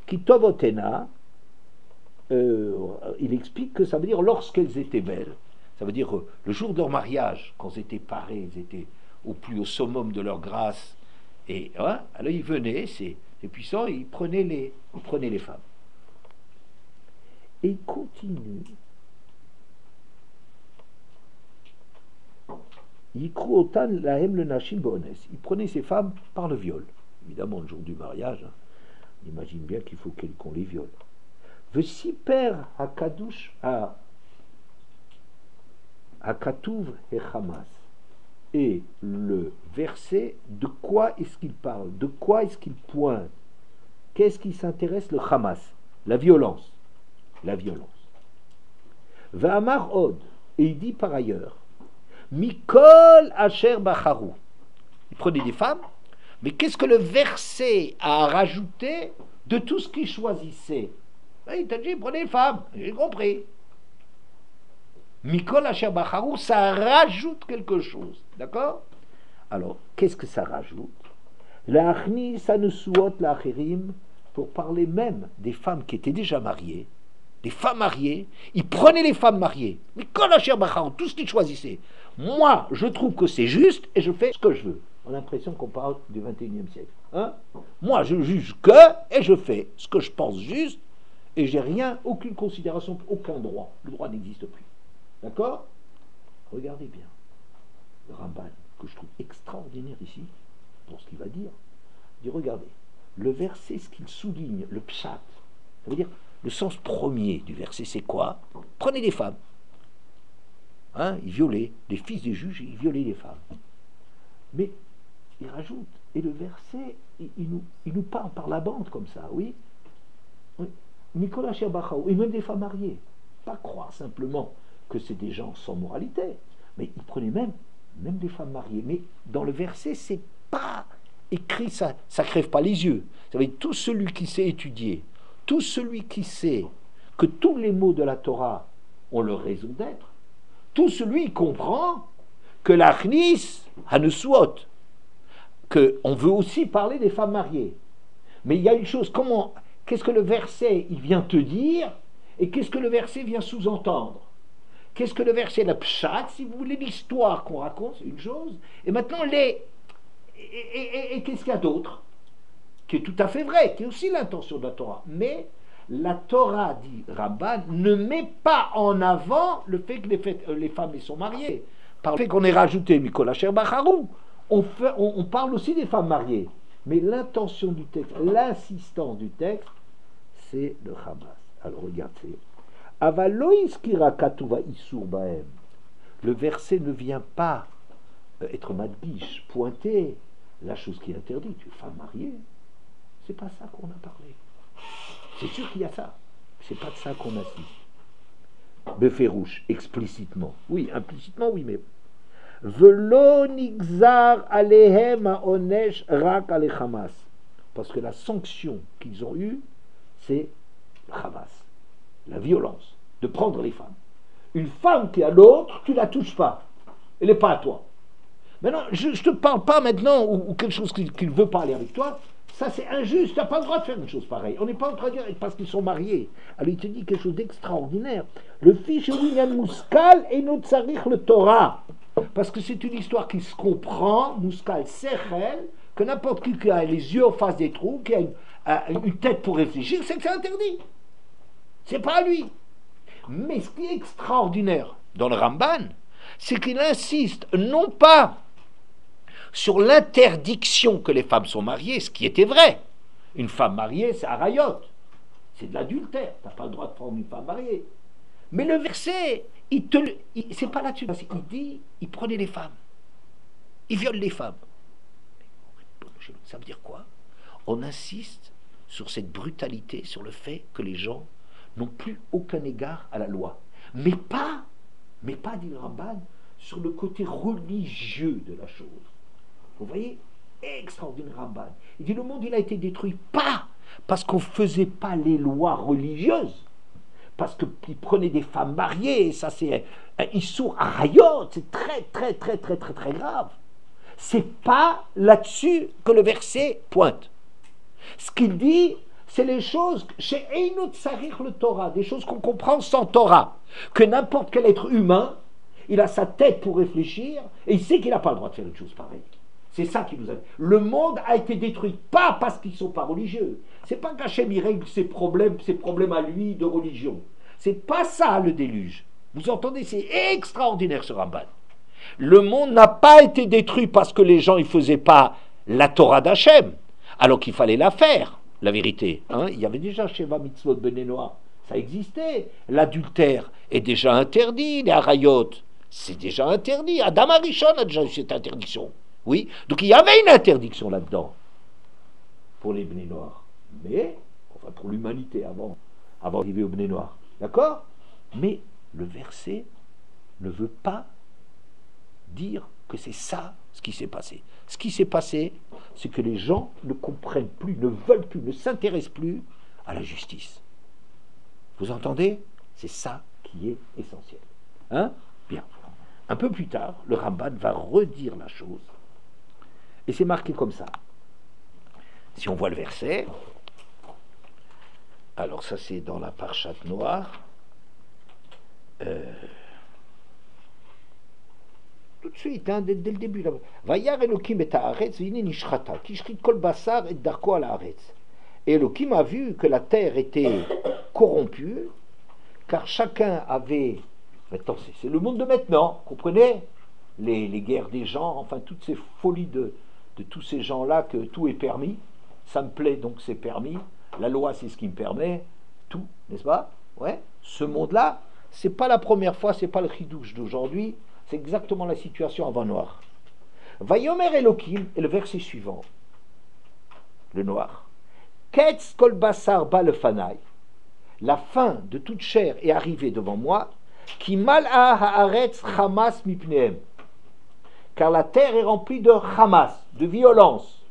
Kitovotena, il explique que ça veut dire lorsqu'elles étaient belles. Ça veut dire le jour de leur mariage, quand elles étaient parées, elles étaient au summum de leur grâce. Et hein, alors ils venaient, c'est puissant, et ils prenaient les femmes. Et il continue. Il prenait ces femmes par le viol. Évidemment, le jour du mariage, hein, on imagine bien qu'il faut qu'on les viole. Vesiper hakadush hakatuv et Hamas. Et le verset, de quoi est-ce qu'il parle? De quoi est-ce qu'il pointe? Qu'est-ce qui s'intéresse? Le Hamas, la violence. La violence. Va'amar od, et il dit par ailleurs, Mikol Asher Bacharu. Il prenait des femmes, mais qu'est-ce que le verset a rajouté de tout ce qu'il choisissait? Il t'a dit, prenez les femmes, j'ai compris. Mikol Asher Bacharu, ça rajoute quelque chose, d'accord? Alors, qu'est-ce que ça rajoute? L'achni sanusuot l'achirim, pour parler même des femmes qui étaient déjà mariées, des femmes mariées, ils prenaient les femmes mariées. Mikol Asher Bacharu, tout ce qu'ils choisissaient. Moi, je trouve que c'est juste et je fais ce que je veux. On a l'impression qu'on parle du 21e siècle. Hein? Moi, je juge que et je fais ce que je pense juste et j'ai rien, aucune considération, aucun droit. Le droit n'existe plus. D'accord? Regardez bien le Ramban, que je trouve extraordinaire ici, pour ce qu'il va dire. Il dit, regardez, le verset, ce qu'il souligne, le pshat, ça veut dire, le sens premier du verset, c'est quoi? Prenez des femmes. Hein, ils violaient, les fils des juges, ils violaient les femmes. Mais il rajoute, et le verset, il nous parle par la bande comme ça, oui. Nicolas Sherbachaou, et même des femmes mariées. Pas croire simplement que c'est des gens sans moralité, mais il prenait même des femmes mariées. Mais dans le verset, c'est pas écrit, ça crève pas les yeux. Ça veut dire, tout celui qui sait étudier, tout celui qui sait que tous les mots de la Torah ont leur raison d'être, tout celui comprend que l'achnis hanesuot, qu'on veut aussi parler des femmes mariées. Mais il y a une chose, qu'est-ce que le verset il vient te dire et qu'est-ce que le verset vient sous-entendre? Qu'est-ce que le verset, la pshat, si vous voulez, l'histoire qu'on raconte, c'est une chose. Et maintenant, et qu'est-ce qu'il y a d'autre? Qui est tout à fait vrai, qui est aussi l'intention de la Torah. Mais la Torah, dit Ramban, ne met pas en avant le fait que les femmes elles sont mariées. Par le fait qu'on ait rajouté Mikol Asher Bacharu, on parle aussi des femmes mariées. Mais l'intention du texte, l'insistance du texte, c'est le Hamas. Alors regardez. Le verset ne vient pas être madbiche, pointer la chose qui est interdite. Une femme mariée, c'est pas ça qu'on a parlé. C'est sûr qu'il y a ça. C'est pas de ça qu'on assiste. Beferouche, explicitement. Oui, implicitement, oui, mais. Velo nigzar alehem haonesh rak ale Hamas. Parce que la sanction qu'ils ont eue, c'est Hamas. La violence de prendre les femmes. Une femme qui est à l'autre, tu la touches pas. Elle n'est pas à toi. Maintenant, je ne te parle pas maintenant ou quelque chose qu'il veut parler avec toi. Ça, c'est injuste. Tu n'as pas le droit de faire une chose pareille. On n'est pas en train de dire parce qu'ils sont mariés. Alors, il te dit quelque chose d'extraordinaire. Le fils de William Mouskal et notre Sarich le Torah. Parce que c'est une histoire qui se comprend, Mouskal Sechel, que n'importe qui a les yeux en face des trous, qui a une tête pour réfléchir, c'est que c'est interdit. C'est pas à lui. Mais ce qui est extraordinaire dans le Ramban, c'est qu'il insiste non pas sur l'interdiction que les femmes sont mariées, ce qui était vrai. Une femme mariée, c'est arayot, c'est de l'adultère, tu n'as pas le droit de prendre une femme mariée. Mais le verset, c'est pas là-dessus, il dit, il prenait les femmes, il viole les femmes. Ça veut dire quoi? On insiste sur cette brutalité, sur le fait que les gens n'ont plus aucun égard à la loi. Mais pas, dit le Ramban, sur le côté religieux de la chose. Vous voyez, extraordinaire Ramban. Il dit le monde il a été détruit pas parce qu'on ne faisait pas les lois religieuses, parce qu'ils prenaient des femmes mariées, ça c'est un issour arayot, c'est très très très très très très grave. C'est pas là-dessus que le verset pointe. Ce qu'il dit, c'est les choses chez Einot Sarich le Torah, des choses qu'on comprend sans Torah, que n'importe quel être humain, il a sa tête pour réfléchir et il sait qu'il n'a pas le droit de faire une chose pareille. C'est ça qui nous a dit. Le monde a été détruit, pas parce qu'ils ne sont pas religieux. C'est pas qu'Hachem il règle ses problèmes à lui de religion. C'est pas ça le déluge. Vous entendez, c'est extraordinaire ce Ramban. Le monde n'a pas été détruit parce que les gens ne faisaient pas la Torah d'Hachem, alors qu'il fallait la faire, la vérité. Hein, il y avait déjà Sheva Mitzvot Bnei Noach, ça existait. L'adultère est déjà interdit, les harayot, c'est déjà interdit. Adam Arishon a déjà eu cette interdiction. Oui, donc il y avait une interdiction là-dedans pour les Bnei Noach, mais enfin pour l'humanité avant d'arriver aux Bnei Noach, d'accord? Mais le verset ne veut pas dire que c'est ça ce qui s'est passé. Ce qui s'est passé, c'est que les gens ne comprennent plus, ne veulent plus, ne s'intéressent plus à la justice. Vous entendez? C'est ça qui est essentiel. Hein? Bien. Un peu plus tard, le Ramban va redire la chose. Et c'est marqué comme ça. Si on voit le verset, alors ça c'est dans la Parchat Noach. Tout de suite, hein, dès le début. Vayar Elokim et haaretz v'hine nishrata, kishrit kol basar et darko al haaretz. Et Elokim a vu que la terre était corrompue, car chacun avait. Attends, c'est le monde de maintenant, comprenez? Les guerres des gens, enfin toutes ces folies de tous ces gens-là, que tout est permis. Ça me plaît, donc c'est permis. La loi, c'est ce qui me permet. Tout, n'est-ce pas? Ouais. Ce monde-là, c'est pas la première fois, c'est pas le chidouche d'aujourd'hui. C'est exactement la situation avant Noir. Vayomer Elokim, et le verset suivant, le Noir. Ketz kol basar ba lefanai. La fin de toute chair est arrivée devant moi. Ki mal'a haaretz chamas mipneem. Car la terre est remplie de chamas, de violence.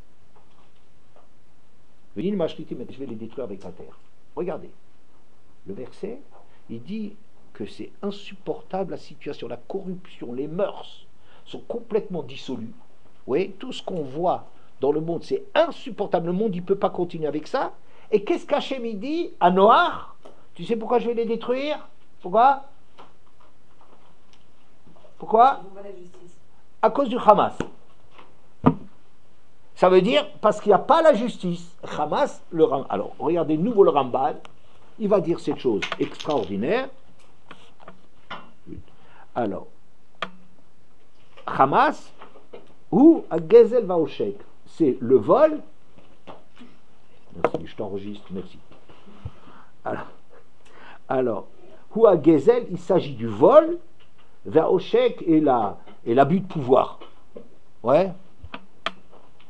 Je vais les détruire avec la terre. Regardez. Le verset, il dit que c'est insupportable la situation, la corruption, les mœurs sont complètement dissolues. Oui, tout ce qu'on voit dans le monde, c'est insupportable. Le monde, il ne peut pas continuer avec ça. Et qu'est-ce qu'Hachem dit à Noach? Tu sais pourquoi je vais les détruire? Pourquoi? À cause du Hamas. Ça veut dire parce qu'il n'y a pas la justice. Hamas, alors, regardez de nouveau le Ramban. Il va dire cette chose extraordinaire. Alors, Hamas ou à Gezel Vaoshek, c'est le vol. Merci, je t'enregistre, merci. Alors, ou à Gezel, il s'agit du vol, Vaoshek et l'abus de pouvoir. Ouais,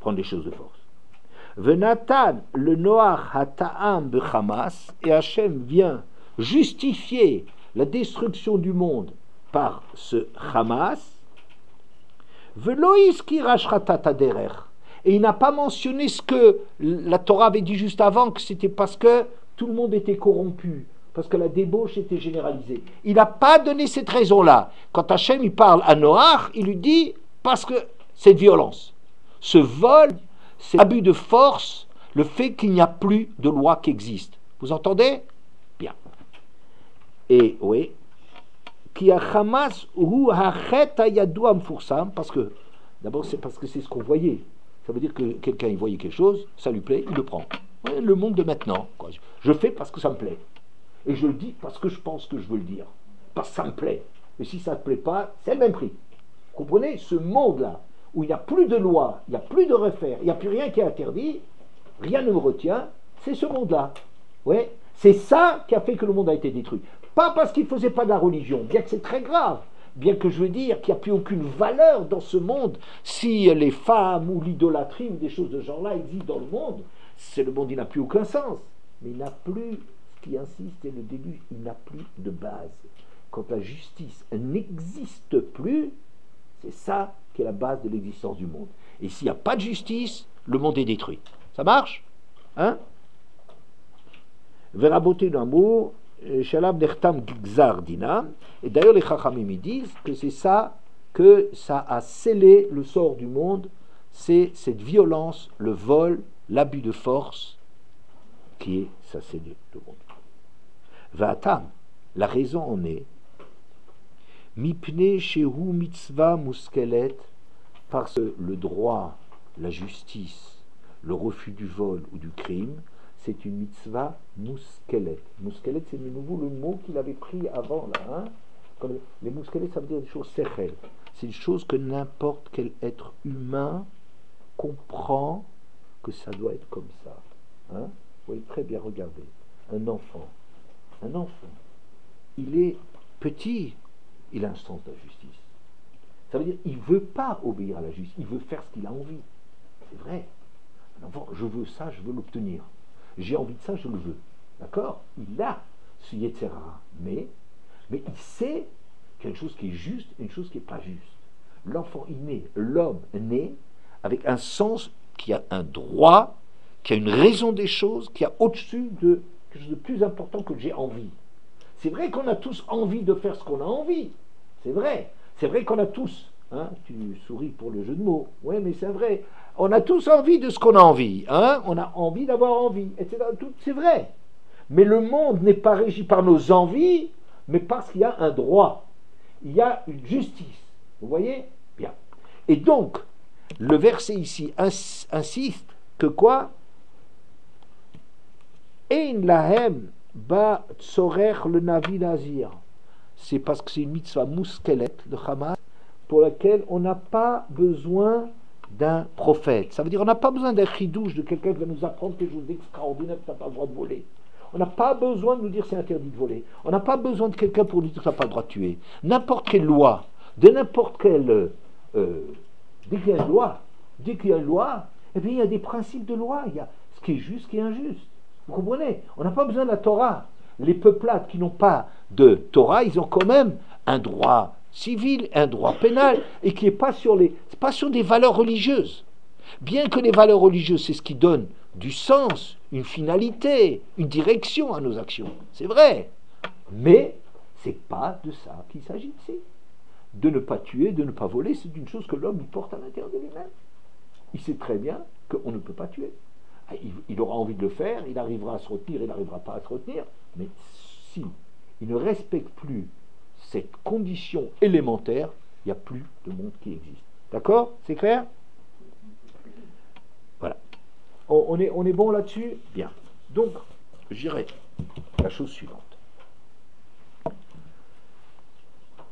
prendre les choses de force. Venatan, le Noach Hata'am de Hamas, et Hachem vient justifier la destruction du monde par ce Hamas, Veloïs qui rachratat aderer. Et il n'a pas mentionné ce que la Torah avait dit juste avant, que c'était parce que tout le monde était corrompu parce que la débauche était généralisée. Il n'a pas donné cette raison-là. Quand Hachem il parle à Noach, il lui dit parce que cette violence, ce vol, cet abus de force, le fait qu'il n'y a plus de loi qui existe. Vous entendez? Bien. Et oui, qui a Hamas ou Hachet Ayadou Amfursam, parce que d'abord c'est parce que c'est ce qu'on voyait. Ça veut dire que quelqu'un il voyait quelque chose, ça lui plaît, il le prend. Ouais, le monde de maintenant, quoi. Je fais parce que ça me plaît. Et je le dis parce que je pense que je veux le dire. Parce que ça me plaît. Et si ça ne te plaît pas, c'est le même prix. Vous comprenez? Ce monde-là, où il n'y a plus de loi, il n'y a plus de refaire, il n'y a plus rien qui est interdit, rien ne me retient, c'est ce monde-là. Ouais. C'est ça qui a fait que le monde a été détruit. Pas parce qu'il ne faisait pas de la religion, bien que c'est très grave, bien que je veux dire qu'il n'y a plus aucune valeur dans ce monde, si les femmes ou l'idolâtrie ou des choses de ce genre-là existent dans le monde, c'est le monde, il n'a plus aucun sens. Mais il n'a plus, ce qui insiste, c'est le début, il n'a plus de base. Quand la justice n'existe plus, c'est ça qui est la base de l'existence du monde. Et s'il n'y a pas de justice, le monde est détruit. Ça marche? Hein? Veraboté d'amour, Shalab Nechtam Gzar Dinam. Et d'ailleurs, les Chachamim disent que c'est ça que ça a scellé le sort du monde, c'est cette violence, le vol, l'abus de force qui est ça scellé le monde. Va'atam, la raison en est Mipne Shehu Mitzvah Muskelet, parce que le droit, la justice, le refus du vol ou du crime, c'est une mitzvah muskelet. Muskelet, c'est de nouveau le mot qu'il avait pris avant, là. Hein? Comme les muskelet, ça veut dire des choses sechel. C'est une chose que n'importe quel être humain comprend que ça doit être comme ça. Hein? Vous voyez très bien, regardez. Un enfant, il est petit, il a un sens de la justice. Ça veut dire qu'il ne veut pas obéir à la justice, il veut faire ce qu'il a envie. C'est vrai. Un enfant, je veux ça, je veux l'obtenir. J'ai envie de ça, je le veux. D'accord? Il a ce Yetzerara. Mais il sait qu'il y a une chose qui est juste et une chose qui n'est pas juste. L'enfant inné, l'homme né, avec un sens qui a un droit, qui a une raison des choses, qui a au-dessus de quelque chose de plus important que j'ai envie. C'est vrai qu'on a tous envie de faire ce qu'on a envie. C'est vrai. C'est vrai qu'on a tous. Hein, tu souris pour le jeu de mots. Oui, mais c'est vrai. On a tous envie de ce qu'on a envie. Hein, on a envie d'avoir envie, etc. Tout, c'est vrai. Mais le monde n'est pas régi par nos envies, mais parce qu'il y a un droit. Il y a une justice. Vous voyez? Bien. Et donc, le verset ici insiste que quoi? Ein lahem ba tzorer le navi nazir. C'est parce que c'est une mitzvah mouskelet de Hamas pour laquelle on n'a pas besoin d'un prophète. Ça veut dire on n'a pas besoin d'un chidouche, de quelqu'un qui va nous apprendre quelque chose d'extraordinaire que tu n'as pas le droit de voler. On n'a pas besoin de nous dire c'est interdit de voler. On n'a pas besoin de quelqu'un pour nous dire que tu n'as pas le droit de tuer. N'importe quelle loi, de n'importe quelle... dès qu'il y a une loi, eh bien, il y a des principes de loi. Il y a ce qui est juste, ce qui est injuste. Vous comprenez? On n'a pas besoin de la Torah. Les peuplades qui n'ont pas de Torah, ils ont quand même un droit civil, un droit pénal, et qui n'est pas sur des valeurs religieuses. Bien que les valeurs religieuses, c'est ce qui donne du sens, une finalité, une direction à nos actions. C'est vrai. Mais c'est pas de ça qu'il s'agit ici. De ne pas tuer, de ne pas voler, c'est une chose que l'homme porte à l'intérieur de lui-même. Il sait très bien qu'on ne peut pas tuer. Il aura envie de le faire, il arrivera à se retenir, il n'arrivera pas à se retenir, mais si il ne respecte plus cette condition élémentaire, il n'y a plus de monde qui existe. D'accord? C'est clair? Voilà. On est bon là-dessus? Bien. Donc, je dirais la chose suivante.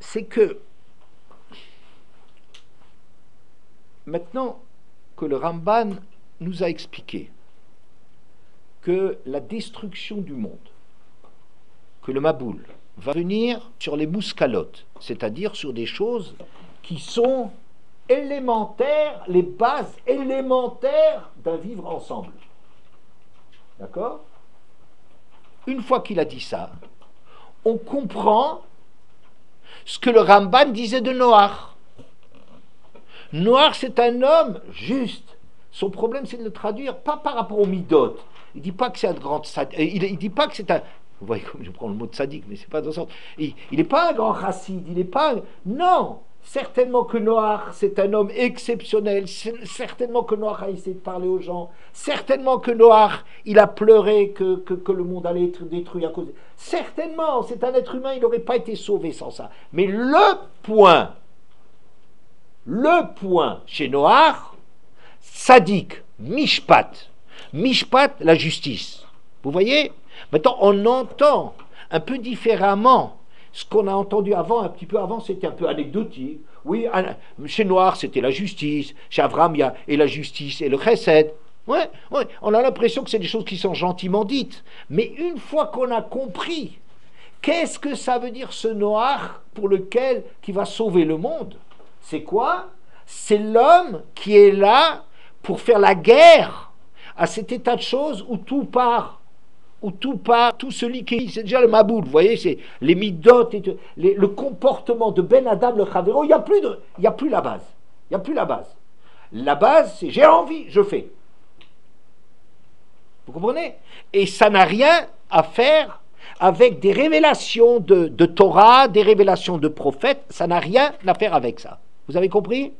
C'est que maintenant que le Ramban nous a expliqué que la destruction du monde, que le Maboul va venir sur les mouscalotes, c'est-à-dire sur des choses qui sont élémentaires, les bases élémentaires d'un vivre ensemble. D'accord? Une fois qu'il a dit ça, on comprend ce que le Ramban disait de Noach. Noach, c'est un homme juste. Son problème, c'est de le traduire, pas par rapport au midot. Il ne dit pas que c'est un grand... Il dit pas que c'est un Vous voyez comme je prends le mot de sadique, mais c'est pas dans ce sens. Il n'est pas un grand chassid, il n'est pas... Non, certainement que Noach, c'est un homme exceptionnel, certainement que Noach a essayé de parler aux gens, certainement que Noach, il a pleuré que le monde allait être détruit à cause... Certainement, c'est un être humain, il n'aurait pas été sauvé sans ça. Mais le point chez Noach, sadique, mishpat, la justice. Vous voyez? Maintenant, on entend un peu différemment ce qu'on a entendu avant, un petit peu avant, c'était un peu anecdotique. Oui, chez Noach, c'était la justice. Chez Avram, il y a et la justice et le chesed. Ouais, on a l'impression que c'est des choses qui sont gentiment dites. Mais une fois qu'on a compris, qu'est-ce que ça veut dire ce Noach qui va sauver le monde? C'est quoi? C'est l'homme qui est là pour faire la guerre à cet état de choses où tout part. Tout celui qui... C'est déjà le maboul, vous voyez, c'est les midotes, le comportement de Ben Adam, le Chavero, il n'y a plus la base. Il n'y a plus la base. La base, c'est j'ai envie, je fais. Vous comprenez? Et ça n'a rien à faire avec des révélations de Torah, des révélations de prophètes, ça n'a rien à faire avec ça. Vous avez compris?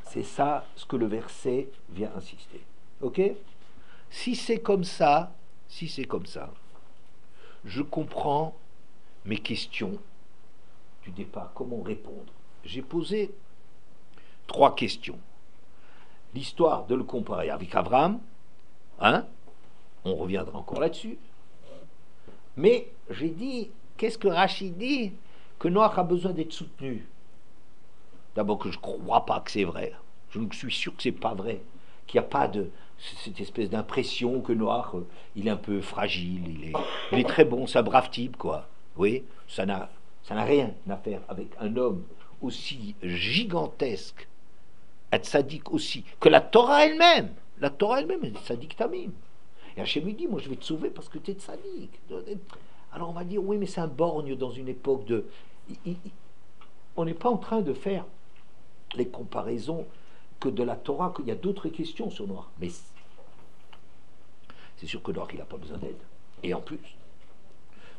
C'est ça ce que le verset vient insister. Ok? Si c'est comme ça, je comprends mes questions du départ, comment répondre. J'ai posé 3 questions. L'histoire de le comparer avec Abraham, on reviendra encore là-dessus. Mais j'ai dit, qu'est-ce que Rachid dit? Que Noach a besoin d'être soutenu. D'abord que je ne crois pas que c'est vrai. Je suis sûr que c'est pas vrai. Qu'il n'y a pas de cette espèce d'impression que Noach, il est un peu fragile, il est très bon, c'est un brave type, quoi. Oui, ça n'a rien à faire avec un homme aussi gigantesque, un tzaddik aussi, que la Torah elle-même. La Torah elle-même est tzaddik tamim. Et Hachem lui dit, moi je vais te sauver parce que tu es tzaddik. Alors on va dire, oui, mais c'est un borgne dans une époque de... On n'est pas en train de faire les comparaisons que de la Torah, qu'il y a d'autres questions sur Noach. Mais c'est sûr que Noach, il n'a pas besoin d'aide. Et en plus,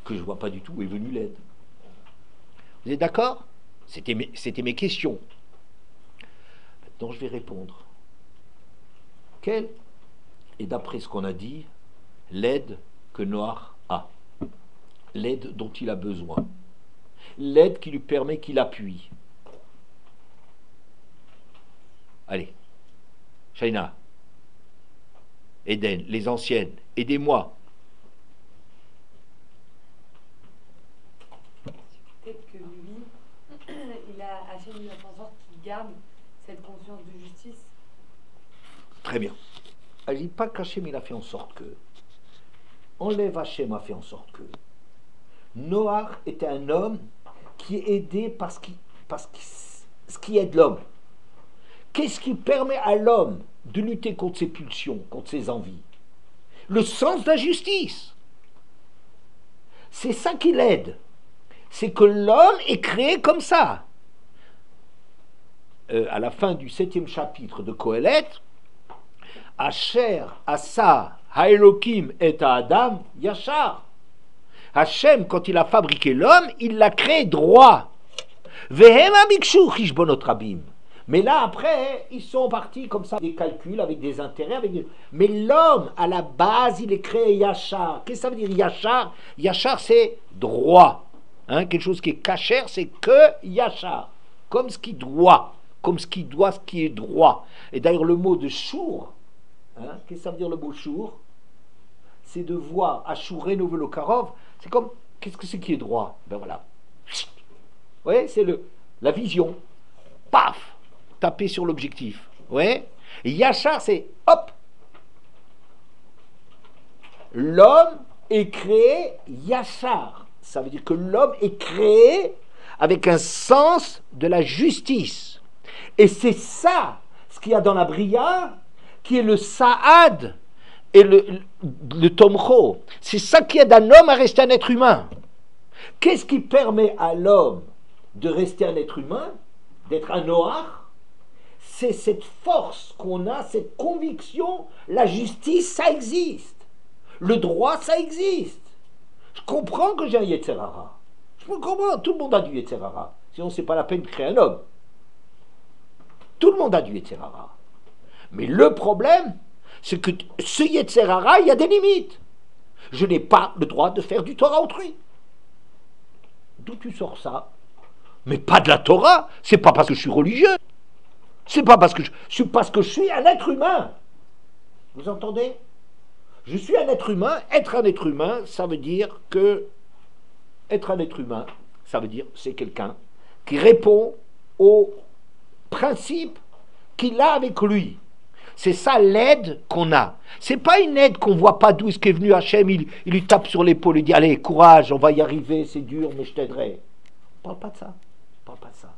que je ne vois pas du tout où est venue l'aide. Vous êtes d'accord? C'était mes questions. Maintenant, je vais répondre. Quelle est, d'après ce qu'on a dit, l'aide que Noach a? L'aide dont il a besoin. L'aide qui lui permet qu'il appuie. Allez, Shaina, Eden, les anciennes, aidez-moi. Peut-être que lui, Hachem lui a fait en sorte qu'il garde cette conscience de justice. Très bien. Je ne dis pas qu'Hachem il a fait en sorte que. Enlève Hachem a fait en sorte que. Noach était un homme qui est aidé parce ce qui aide l'homme. Qu'est-ce qui permet à l'homme de lutter contre ses pulsions, contre ses envies? Le sens de la justice. C'est ça qui l'aide. C'est que l'homme est créé comme ça. À la fin du 7e chapitre de Kohelet, Asher Asa Haelokim et Adam Yachar. Hachem, quand il a fabriqué l'homme, il l'a créé droit. Vehem amikshu chishbonot rabim. Mais là, après, ils sont partis comme ça, des calculs avec des intérêts. Mais l'homme, à la base, il est créé Yachar. Qu'est-ce que ça veut dire Yachar? Yachar, c'est droit. Quelque chose qui est kasher, c'est que Yachar. Comme ce qui doit. Comme ce qui doit, ce qui est droit. Et d'ailleurs, le mot de chour, qu'est-ce que ça veut dire le mot chour? C'est de voir. Ashuré Novelokarov, c'est comme, qu'est-ce que c'est qui est droit? Ben voilà. Vous voyez, c'est la vision. Paf! Taper sur l'objectif. Ouais. Yachar, c'est hop. L'homme est créé Yachar. Ça veut dire que l'homme est créé avec un sens de la justice. Et c'est ça, ce qu'il y a dans la Bria, qui est le Saad et le Tomcho. C'est ça qui aide un homme à rester un être humain. Qu'est-ce qui permet à l'homme de rester un être humain, d'être un Noach? C'est cette force qu'on a, cette conviction, la justice, ça existe. Le droit, ça existe. Je comprends que j'ai un Yetzer Hara. Je me comprends, tout le monde a du Yetzer Hara. Sinon, c'est pas la peine de créer un homme. Tout le monde a du Yetzer Hara. Mais le problème, c'est que ce Yetzer Hara, il y a des limites. Je n'ai pas le droit de faire du Torah autrui. D'où tu sors ça? Mais pas de la Torah. C'est pas parce que je suis religieux. C'est pas parce que parce que je suis un être humain. Vous entendez? Je suis un être humain. Être un être humain, ça veut dire que être un être humain, ça veut dire c'est quelqu'un qui répond aux principes qu'il a avec lui. C'est ça l'aide qu'on a. C'est pas une aide qu'on voit pas d'où est-ce qu'est venu Hachem, il lui tape sur l'épaule et dit allez, courage, on va y arriver, c'est dur, mais je t'aiderai. On parle pas de ça. On parle pas de ça.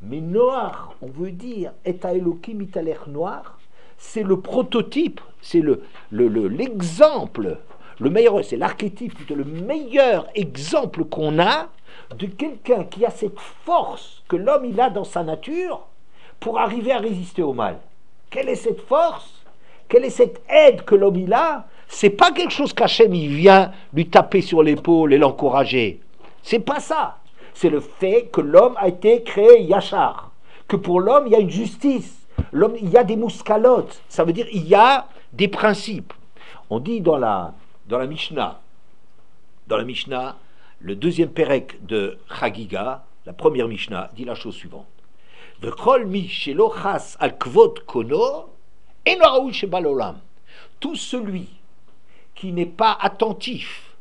Mais noir, on veut dire et Elohim italech noir, c'est le prototype, c'est l'exemple, le meilleur, c'est l'archétype, le meilleur exemple qu'on a de quelqu'un qui a cette force que l'homme il a dans sa nature pour arriver à résister au mal. Quelle est cette force? Quelle est cette aide que l'homme il a? C'est pas quelque chose qu'Hachem il vient lui taper sur l'épaule et l'encourager. C'est pas ça. C'est le fait que l'homme a été créé yachar, que pour l'homme il y a une justice, l'homme il y a des mouskalotes, ça veut dire il y a des principes. On dit dans la Mishnah, le deuxième perek de Chagiga, la première Mishnah, dit la chose suivante. Tout celui qui n'est pas attentif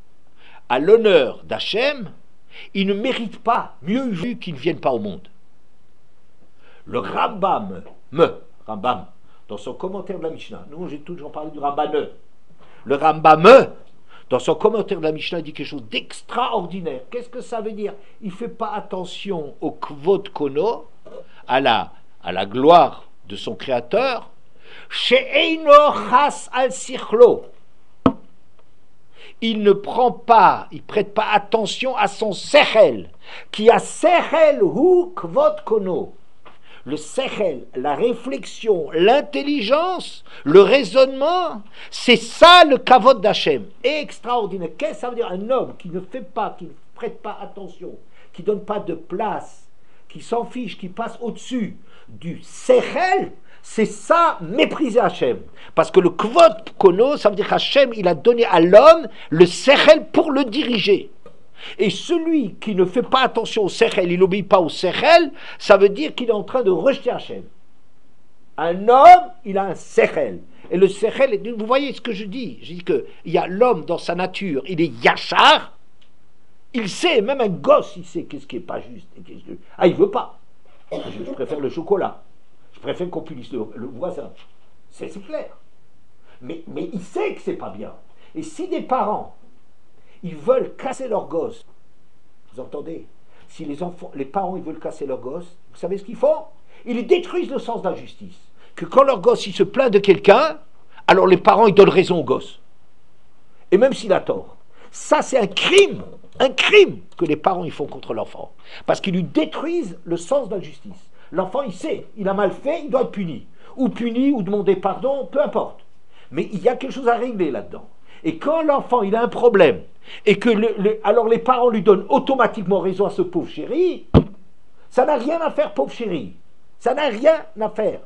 à l'honneur d'Hachem, il ne mérite pas mieux vu qu'il ne vienne pas au monde. Le Rambam, dans son commentaire de la Mishnah, nous j'ai toujours parlé du Rambam, le Rambam, dans son commentaire de la Mishnah, dit quelque chose d'extraordinaire. Qu'est-ce que ça veut dire? Il ne fait pas attention au kvod kono, à la gloire de son créateur, she'eino chas al sichlo. Il ne prête pas attention à son sechel, qui a sechel hu kvod kono. Le sechel, la réflexion, l'intelligence, le raisonnement, c'est ça le kavod d'Hachem. Extraordinaire. Qu'est-ce que ça veut dire? Un homme qui ne fait pas, qui ne prête pas attention, qui ne donne pas de place, qui s'en fiche, qui passe au-dessus du sechel, c'est ça, mépriser Hachem. Parce que le kvod kono, ça veut dire qu'Hachem, il a donné à l'homme le sechel pour le diriger. Et celui qui ne fait pas attention au sechel, il n'obéit pas au sechel, ça veut dire qu'il est en train de rejeter Hachem. Un homme, il a un sechel. Et le sechel, vous voyez ce que je dis? Je dis qu'il y a l'homme dans sa nature, il est yachar, il sait, même un gosse, il sait qu'est-ce qui n'est pas juste. Ah, il ne veut pas. Je préfère le chocolat. Je préfère qu'on punisse le voisin. C'est clair. Mais il sait que c'est pas bien. Et si des parents, ils veulent casser leur gosse, vous entendez? Si les parents ils veulent casser leur gosse, vous savez ce qu'ils font? Ils détruisent le sens de la justice. Que quand leur gosse il se plaint de quelqu'un, alors les parents ils donnent raison au gosse. Et même s'il a tort. Ça c'est un crime que les parents ils font contre l'enfant. Parce qu'ils lui détruisent le sens de la justice. L'enfant il sait, il a mal fait, il doit être puni. Ou demander pardon, peu importe. Mais il y a quelque chose à régler là-dedans. Et quand l'enfant il a un problème, et que alors les parents lui donnent automatiquement raison à ce pauvre chéri, ça n'a rien à faire, pauvre chéri. Ça n'a rien à faire.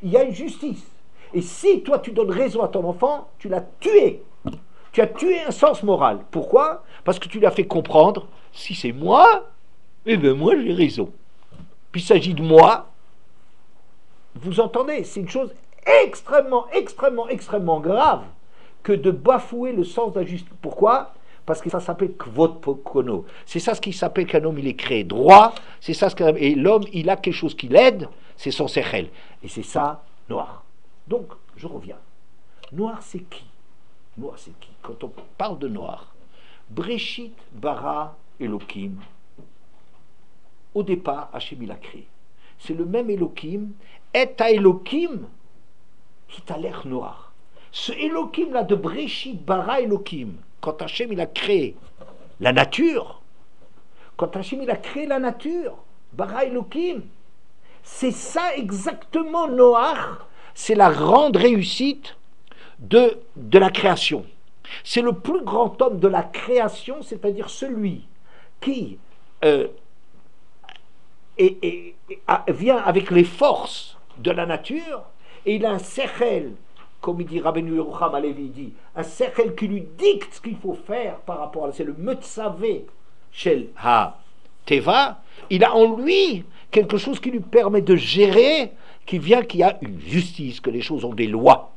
Il y a une justice. Et si toi tu donnes raison à ton enfant, tu l'as tué. Tu as tué un sens moral. Pourquoi? Parce que tu lui as fait comprendre, si c'est moi, eh bien moi j'ai raison. Puis il s'agit de moi. Vous entendez? C'est une chose extrêmement grave que de bafouer le sens de la justice. Pourquoi? Parce que ça s'appelle kvod kono. C'est ça ce qui s'appelle qu'un homme il est créé droit. C'est ça et l'homme il a quelque chose qui l'aide, c'est son sechel. Et c'est ça noir. Donc je reviens. Noir c'est qui? Noir c'est qui? Quand on parle de noir, Breshit bara Elohim. Au départ, Hachem il a créé. C'est le même Elohim. Et à Elohim qui t'a l'air noir. Ce Elohim là de Breshit bara Elohim. Quand Hachem il a créé la nature, bara Elohim, c'est ça exactement Noach, c'est la grande réussite de la création. C'est le plus grand homme de la création, c'est-à-dire celui qui vient avec les forces de la nature, et il a un sechel, comme il dit Rabbeinu Yerucham Alevi, il dit, un sechel qui lui dicte ce qu'il faut faire par rapport à... C'est le Metzavé Shel Ha-Teva. Il a en lui quelque chose qui lui permet de gérer, qui vient, qu'il y a une justice, que les choses ont des lois.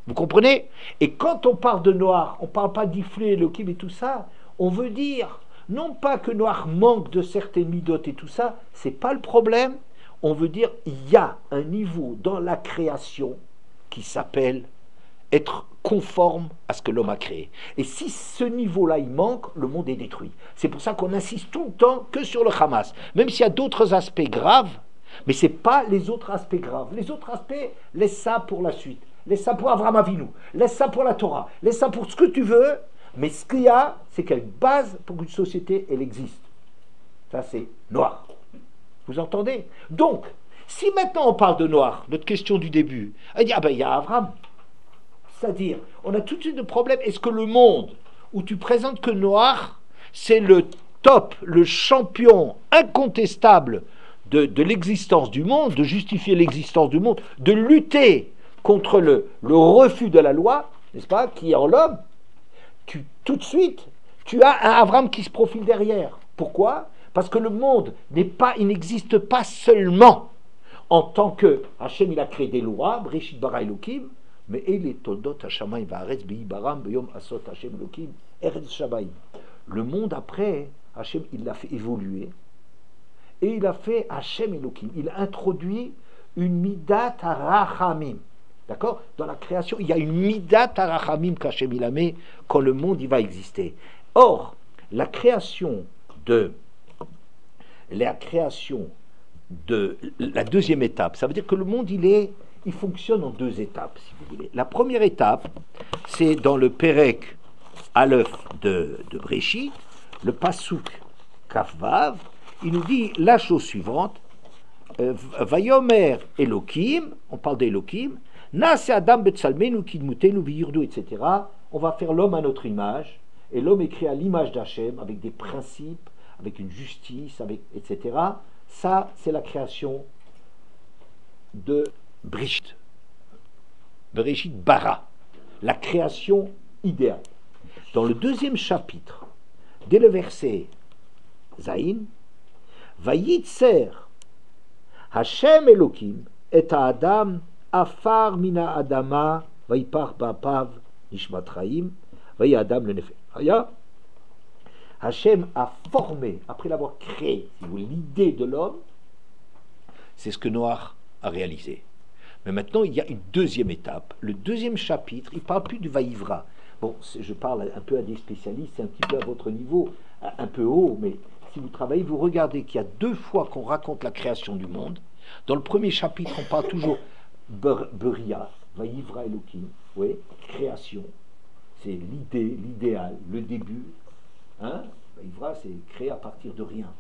Vous comprenez? Et quand on parle de Noach, on ne parle pas d'Iflé, Elohim et tout ça. On veut dire, non pas que Noach manque de certaines midotes et tout ça, c'est pas le problème. On veut dire, il y a un niveau dans la création qui s'appelle être conforme à ce que l'homme a créé. Et si ce niveau-là, il manque, le monde est détruit. C'est pour ça qu'on insiste tout le temps que sur le Hamas. Même s'il y a d'autres aspects graves, mais ce n'est pas les autres aspects graves. Les autres aspects, laisse ça pour la suite. Laisse ça pour Avraham Avinu, laisse ça pour la Torah, laisse ça pour ce que tu veux, mais ce qu'il y a, c'est qu'il y a une base pour qu'une société, elle existe. Ça, c'est Noach. Vous entendez? Donc, si maintenant on parle de Noach, notre question du début, elle dit, ah ben il y a Avraham. C'est-à-dire, on a tout de suite le problème, est-ce que le monde où tu présentes que Noach, c'est le top, le champion incontestable de l'existence du monde, de justifier l'existence du monde, de lutter contre le refus de la loi, n'est-ce pas, qui est en l'homme, tout de suite, tu as un Avraham qui se profile derrière. Pourquoi? Parce que le monde il n'existe pas seulement en tant que Hachem, il a créé des lois, Breshit bara Elokim, mais les toldot Hashamayim va'aretz be'ibaram beyom asot Hachem Elokim eretz shamayim. Le monde après, Hachem, il l'a fait évoluer, et il a fait Hachem Elokim. Il a introduit une midat harachamim. D'accord? Dans la création, il y a une midat harachamim qu'Hachem il a mis quand le monde il va exister. Or, la création de la deuxième étape, ça veut dire que le monde il fonctionne en deux étapes, si vous voulez. La première étape, c'est dans le Perek Aleph de Breshit, le Pasuk Kafvav, il nous dit la chose suivante, Vayomer Elokim, on parle d'Elokim, Nase Adam Betsalmenu Kidmutenu Viyurdu, etc. On va faire l'homme à notre image, et l'homme est créé à l'image d'Hachem, avec des principes, avec une justice, etc. Ça, c'est la création de Breshit. Breshit bara, la création idéale. Dans le deuxième chapitre, dès le verset Zayin, Vayitzer Hashem Elokim et Adam afar mina adama vayipar ba'pav nishmat chaim vayi Adam le nefesh haya. Hachem a formé, après l'avoir créé, si vous voulez, l'idée de l'homme, c'est ce que Noach a réalisé. Mais maintenant, il y a une deuxième étape. Le deuxième chapitre, il ne parle plus du Vaïvra. Bon, je parle un peu à des spécialistes, c'est un petit peu à votre niveau, un peu haut, mais si vous travaillez, vous regardez qu'il y a deux fois qu'on raconte la création du monde. Dans le premier chapitre, on parle toujours Beria, Vaïvra Elohim, oui, création. C'est l'idée, l'idéal, le début. Hein? Vaïvra, c'est créer à partir de rien.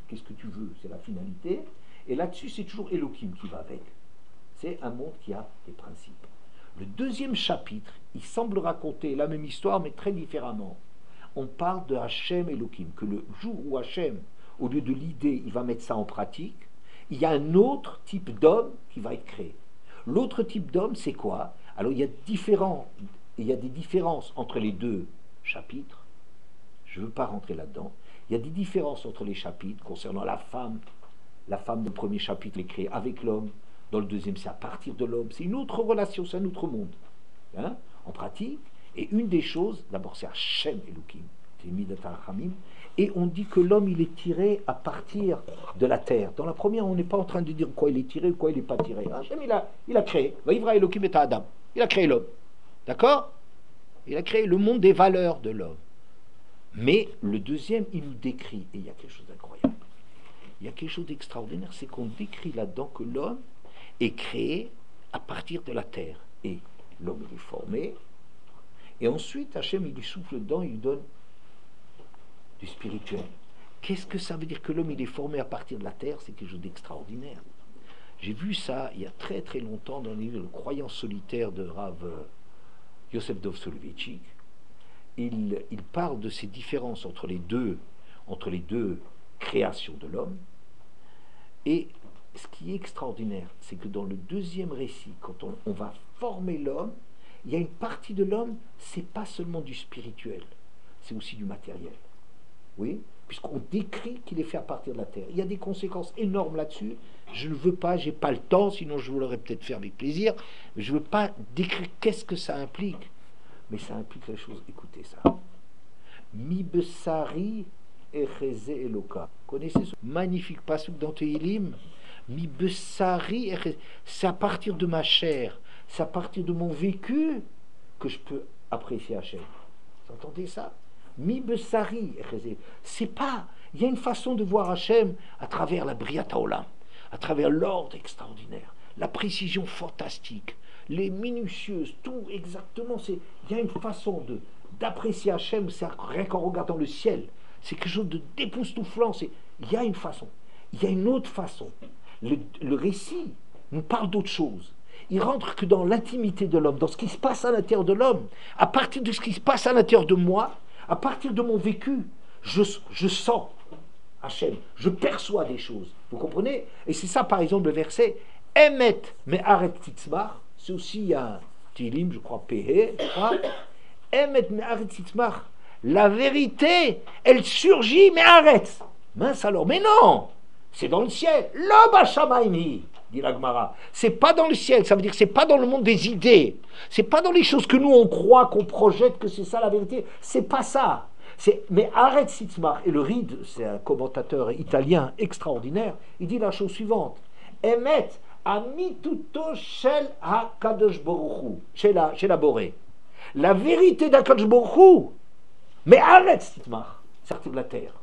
Qu'est-ce que tu veux? C'est la finalité. Et là-dessus, c'est toujours Elohim qui va avec. C'est un monde qui a des principes. Le deuxième chapitre, il semble raconter la même histoire, mais très différemment. On parle de Hachem Elohim, que le jour où Hachem, au lieu de l'idée, il va mettre ça en pratique, il y a un autre type d'homme qui va être créé. L'autre type d'homme, c'est quoi? Alors, il y a des différences entre les deux chapitres. Je ne veux pas rentrer là-dedans. Il y a des différences entre les chapitres concernant la femme. La femme du premier chapitre est créée avec l'homme. Dans le deuxième, c'est à partir de l'homme. C'est une autre relation, c'est un autre monde. Hein? En pratique. Et une des choses, d'abord, c'est Hachem Elohim. C'est Midat HaRachamim. Et on dit que l'homme, il est tiré à partir de la terre. Dans la première, on n'est pas en train de dire quoi il est tiré ou quoi il n'est pas tiré. Hachem, il a créé. Vaïvra Elohim et Adam. Il a créé l'homme. D'accord? Il a créé le monde des valeurs de l'homme. Mais le deuxième, il nous décrit, et il y a quelque chose d'incroyable, il y a quelque chose d'extraordinaire, c'est qu'on décrit là-dedans que l'homme est créé à partir de la terre. Et l'homme, il est formé, et ensuite, Hachem, il lui souffle dedans, il lui donne du spirituel. Qu'est-ce que ça veut dire que l'homme, il est formé à partir de la terre? C'est quelque chose d'extraordinaire. J'ai vu ça il y a très très longtemps dans le livre Le croyant solitaire de Rav Yosef Dov Soloveitchik. il parle de ces différences entre les deux créations de l'homme. Et ce qui est extraordinaire, c'est que dans le deuxième récit, quand on va former l'homme, il y a une partie de l'homme, c'est pas seulement du spirituel, c'est aussi du matériel. Oui, puisqu'on décrit qu'il est fait à partir de la terre. Il y a des conséquences énormes là-dessus. Je ne veux pas, j'ai pas le temps, sinon je vous l'aurais peut-être fait avec plaisir. Je ne veux pas décrire qu'est-ce que ça implique, mais ça implique la chose. Écoutez ça. Mi besari echeze eloka. Connaissez ce magnifique passage dans Tehillim? Mi besari echeze. C'est à partir de ma chair, c'est à partir de mon vécu que je peux apprécier Hachem. Vous entendez ça? Mi besari echeze. C'est pas. Il y a une façon de voir Hachem à travers la Briat Haolam, à travers l'ordre extraordinaire, la précision fantastique, les minutieuses, tout exactement. Il y a une façon d'apprécier Hachem, c'est rien qu'en regardant le ciel. C'est quelque chose de d'époustouflant. Il y a une façon. Il y a une autre façon. Le récit nous parle d'autre chose. Il rentre que dans l'intimité de l'homme, dans ce qui se passe à l'intérieur de l'homme. À partir de ce qui se passe à l'intérieur de moi, à partir de mon vécu, je sens Hachem, je perçois des choses. Vous comprenez? Et c'est ça, par exemple, le verset Emet me'aret titzmach. C'est aussi un Tehillim, je crois, Péhé, je crois. Emet me'aret titzmach. La vérité, elle surgit, mais arrête. Mince alors, mais non, c'est dans le ciel. Lo b'shamayim, dit la Gemara. C'est pas dans le ciel, ça veut dire que c'est pas dans le monde des idées. C'est pas dans les choses que nous on croit, qu'on projette que c'est ça la vérité. C'est pas ça. Mais arrête Sitzmar. Et le Ride, c'est un commentateur italien extraordinaire, il dit la chose suivante. Emet amituto shel hakadosh baruch hu, chez la Boré. La vérité d'Akadosh baruch hu. Mais arrête Sitzmar, sortir de la terre.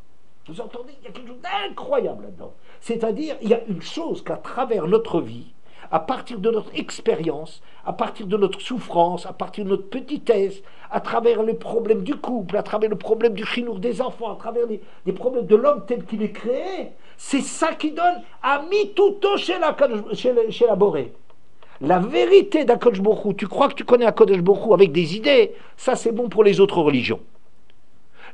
Vous entendez, il y a quelque chose d'incroyable là-dedans. C'est-à-dire, il y a une chose qu'à travers notre vie, à partir de notre expérience, à partir de notre souffrance, à partir de notre petitesse, à travers les problèmes du couple, à travers le problème du chinour des enfants, à travers les problèmes de l'homme tel qu'il est créé, c'est ça qui donne à mituto chez la Boré. La vérité d'Akadosh Baruch Hu, tu crois que tu connais Akadosh Baruch Hu avec des idées, ça c'est bon pour les autres religions.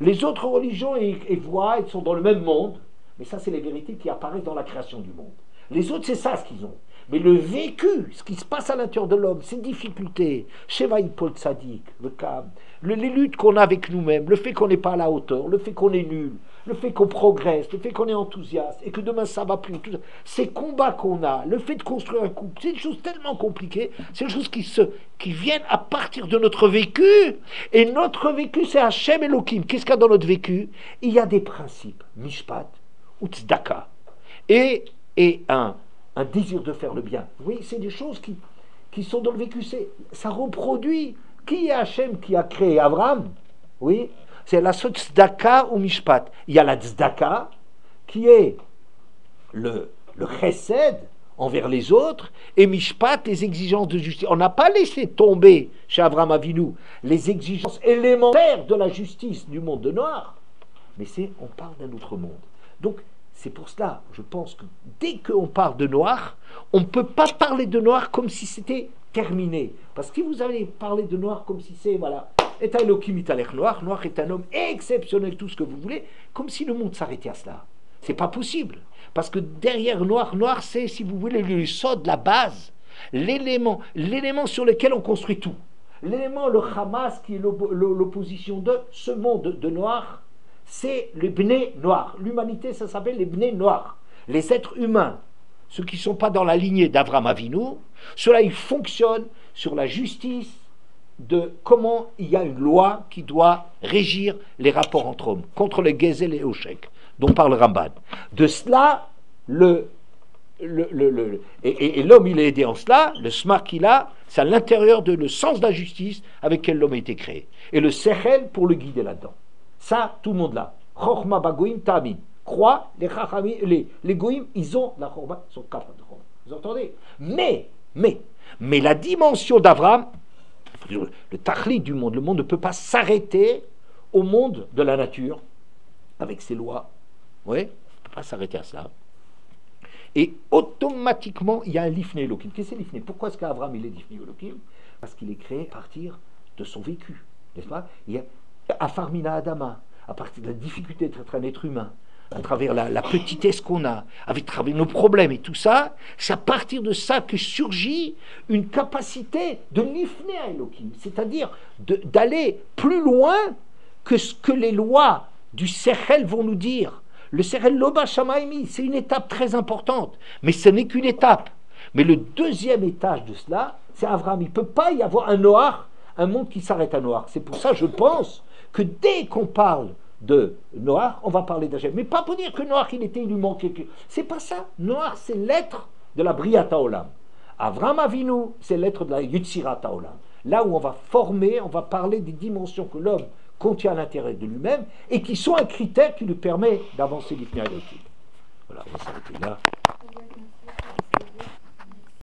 Les autres religions, ils voient, ils sont dans le même monde, mais ça c'est les vérités qui apparaissent dans la création du monde. Les autres, c'est ça ce qu'ils ont. Mais le vécu, ce qui se passe à l'intérieur de l'homme, ses difficultés, Shevaï Paul Tzadik, le Kam, les luttes qu'on a avec nous-mêmes, le fait qu'on n'est pas à la hauteur, le fait qu'on est nul, le fait qu'on progresse, le fait qu'on est enthousiaste et que demain ça va plus, tout ça, ces combats qu'on a, le fait de construire un couple, c'est des choses tellement compliquées, c'est des choses qui viennent à partir de notre vécu. Et notre vécu, c'est Hachem Elohim. Qu'est-ce qu'il y a dans notre vécu? Il y a des principes, Mishpat ou Tzedaka, et un désir de faire le bien. Oui, c'est des choses qui sont dans le vécu. Ça reproduit. Qui est Hachem qui a créé Abraham? Oui, c'est la tzedaka ou mishpat. Il y a la tzedaka qui est le chesed envers les autres et mishpat, les exigences de justice. On n'a pas laissé tomber chez Abraham Avinu les exigences élémentaires de la justice du monde de Noir, mais on parle d'un autre monde. Donc, c'est pour cela, je pense que dès qu'on parle de Noir, on ne peut pas parler de Noir comme si c'était terminé. Parce que si vous allez parler de Noir comme si c'est, voilà, est un Elohim italech Noir, Noir est un homme exceptionnel, tout ce que vous voulez, comme si le monde s'arrêtait à cela. C'est pas possible. Parce que derrière Noir, c'est, si vous voulez, le sod, la base, l'élément sur lequel on construit tout. L'élément, le Hamas, qui est l'opposition de ce monde de Noir, c'est les Bnei Noirs. L'humanité, ça s'appelle les Bnei Noirs. Les êtres humains, ceux qui ne sont pas dans la lignée d'Avraham Avinu, ceux-là, ils fonctionnent sur la justice de comment il y a une loi qui doit régir les rapports entre hommes, contre le Gezel et Oshek, dont parle Ramban. De cela, et l'homme, il est aidé en cela, le smart qu'il a, c'est à l'intérieur de le sens de la justice avec lequel l'homme a été créé. Et le Sechel pour le guider là-dedans. Ça, tout le monde l'a. Chochma bagoim ta'amin. Croix, les goïms, ils ont la chorma, ils sont capables de chorma. Vous entendez? Mais la dimension d'Abraham, le tachlit du monde, le monde ne peut pas s'arrêter au monde de la nature, avec ses lois. Oui, il ne peut pas s'arrêter à cela. Et automatiquement, il y a un lifnei Elohim. Qu'est-ce que c'est lifnei? Pourquoi est-ce qu'Abraham, il est lifnei Elohim? Parce qu'il est créé à partir de son vécu, n'est-ce pas? Afarmina Adama, à partir de la difficulté d'être un être humain, à travers la petitesse qu'on a, avec travers nos problèmes et tout ça, c'est à partir de ça que surgit une capacité de l'ifné à Elohim, c'est-à-dire d'aller plus loin que ce que les lois du Sechel vont nous dire. Le Sechel Loba Shamaimi, c'est une étape très importante, mais ce n'est qu'une étape. Mais le deuxième étage de cela, c'est Abraham. Il ne peut pas y avoir un Noach, un monde qui s'arrête à Noach. C'est pour ça, je pense, que dès qu'on parle de Noach, on va parler d'Hachem. Mais pas pour dire que Noach, il lui manquait quelque chose. C'est pas ça. Noach, c'est l'être de la Briata Olam. Avraham Avinu, c'est l'être de la Yutzirata Olam. Là où on va former, on va parler des dimensions que l'homme contient à l'intérieur de lui-même et qui sont un critère qui lui permet d'avancer l'Ifnei Elohim. Voilà, on va s'arrêter là.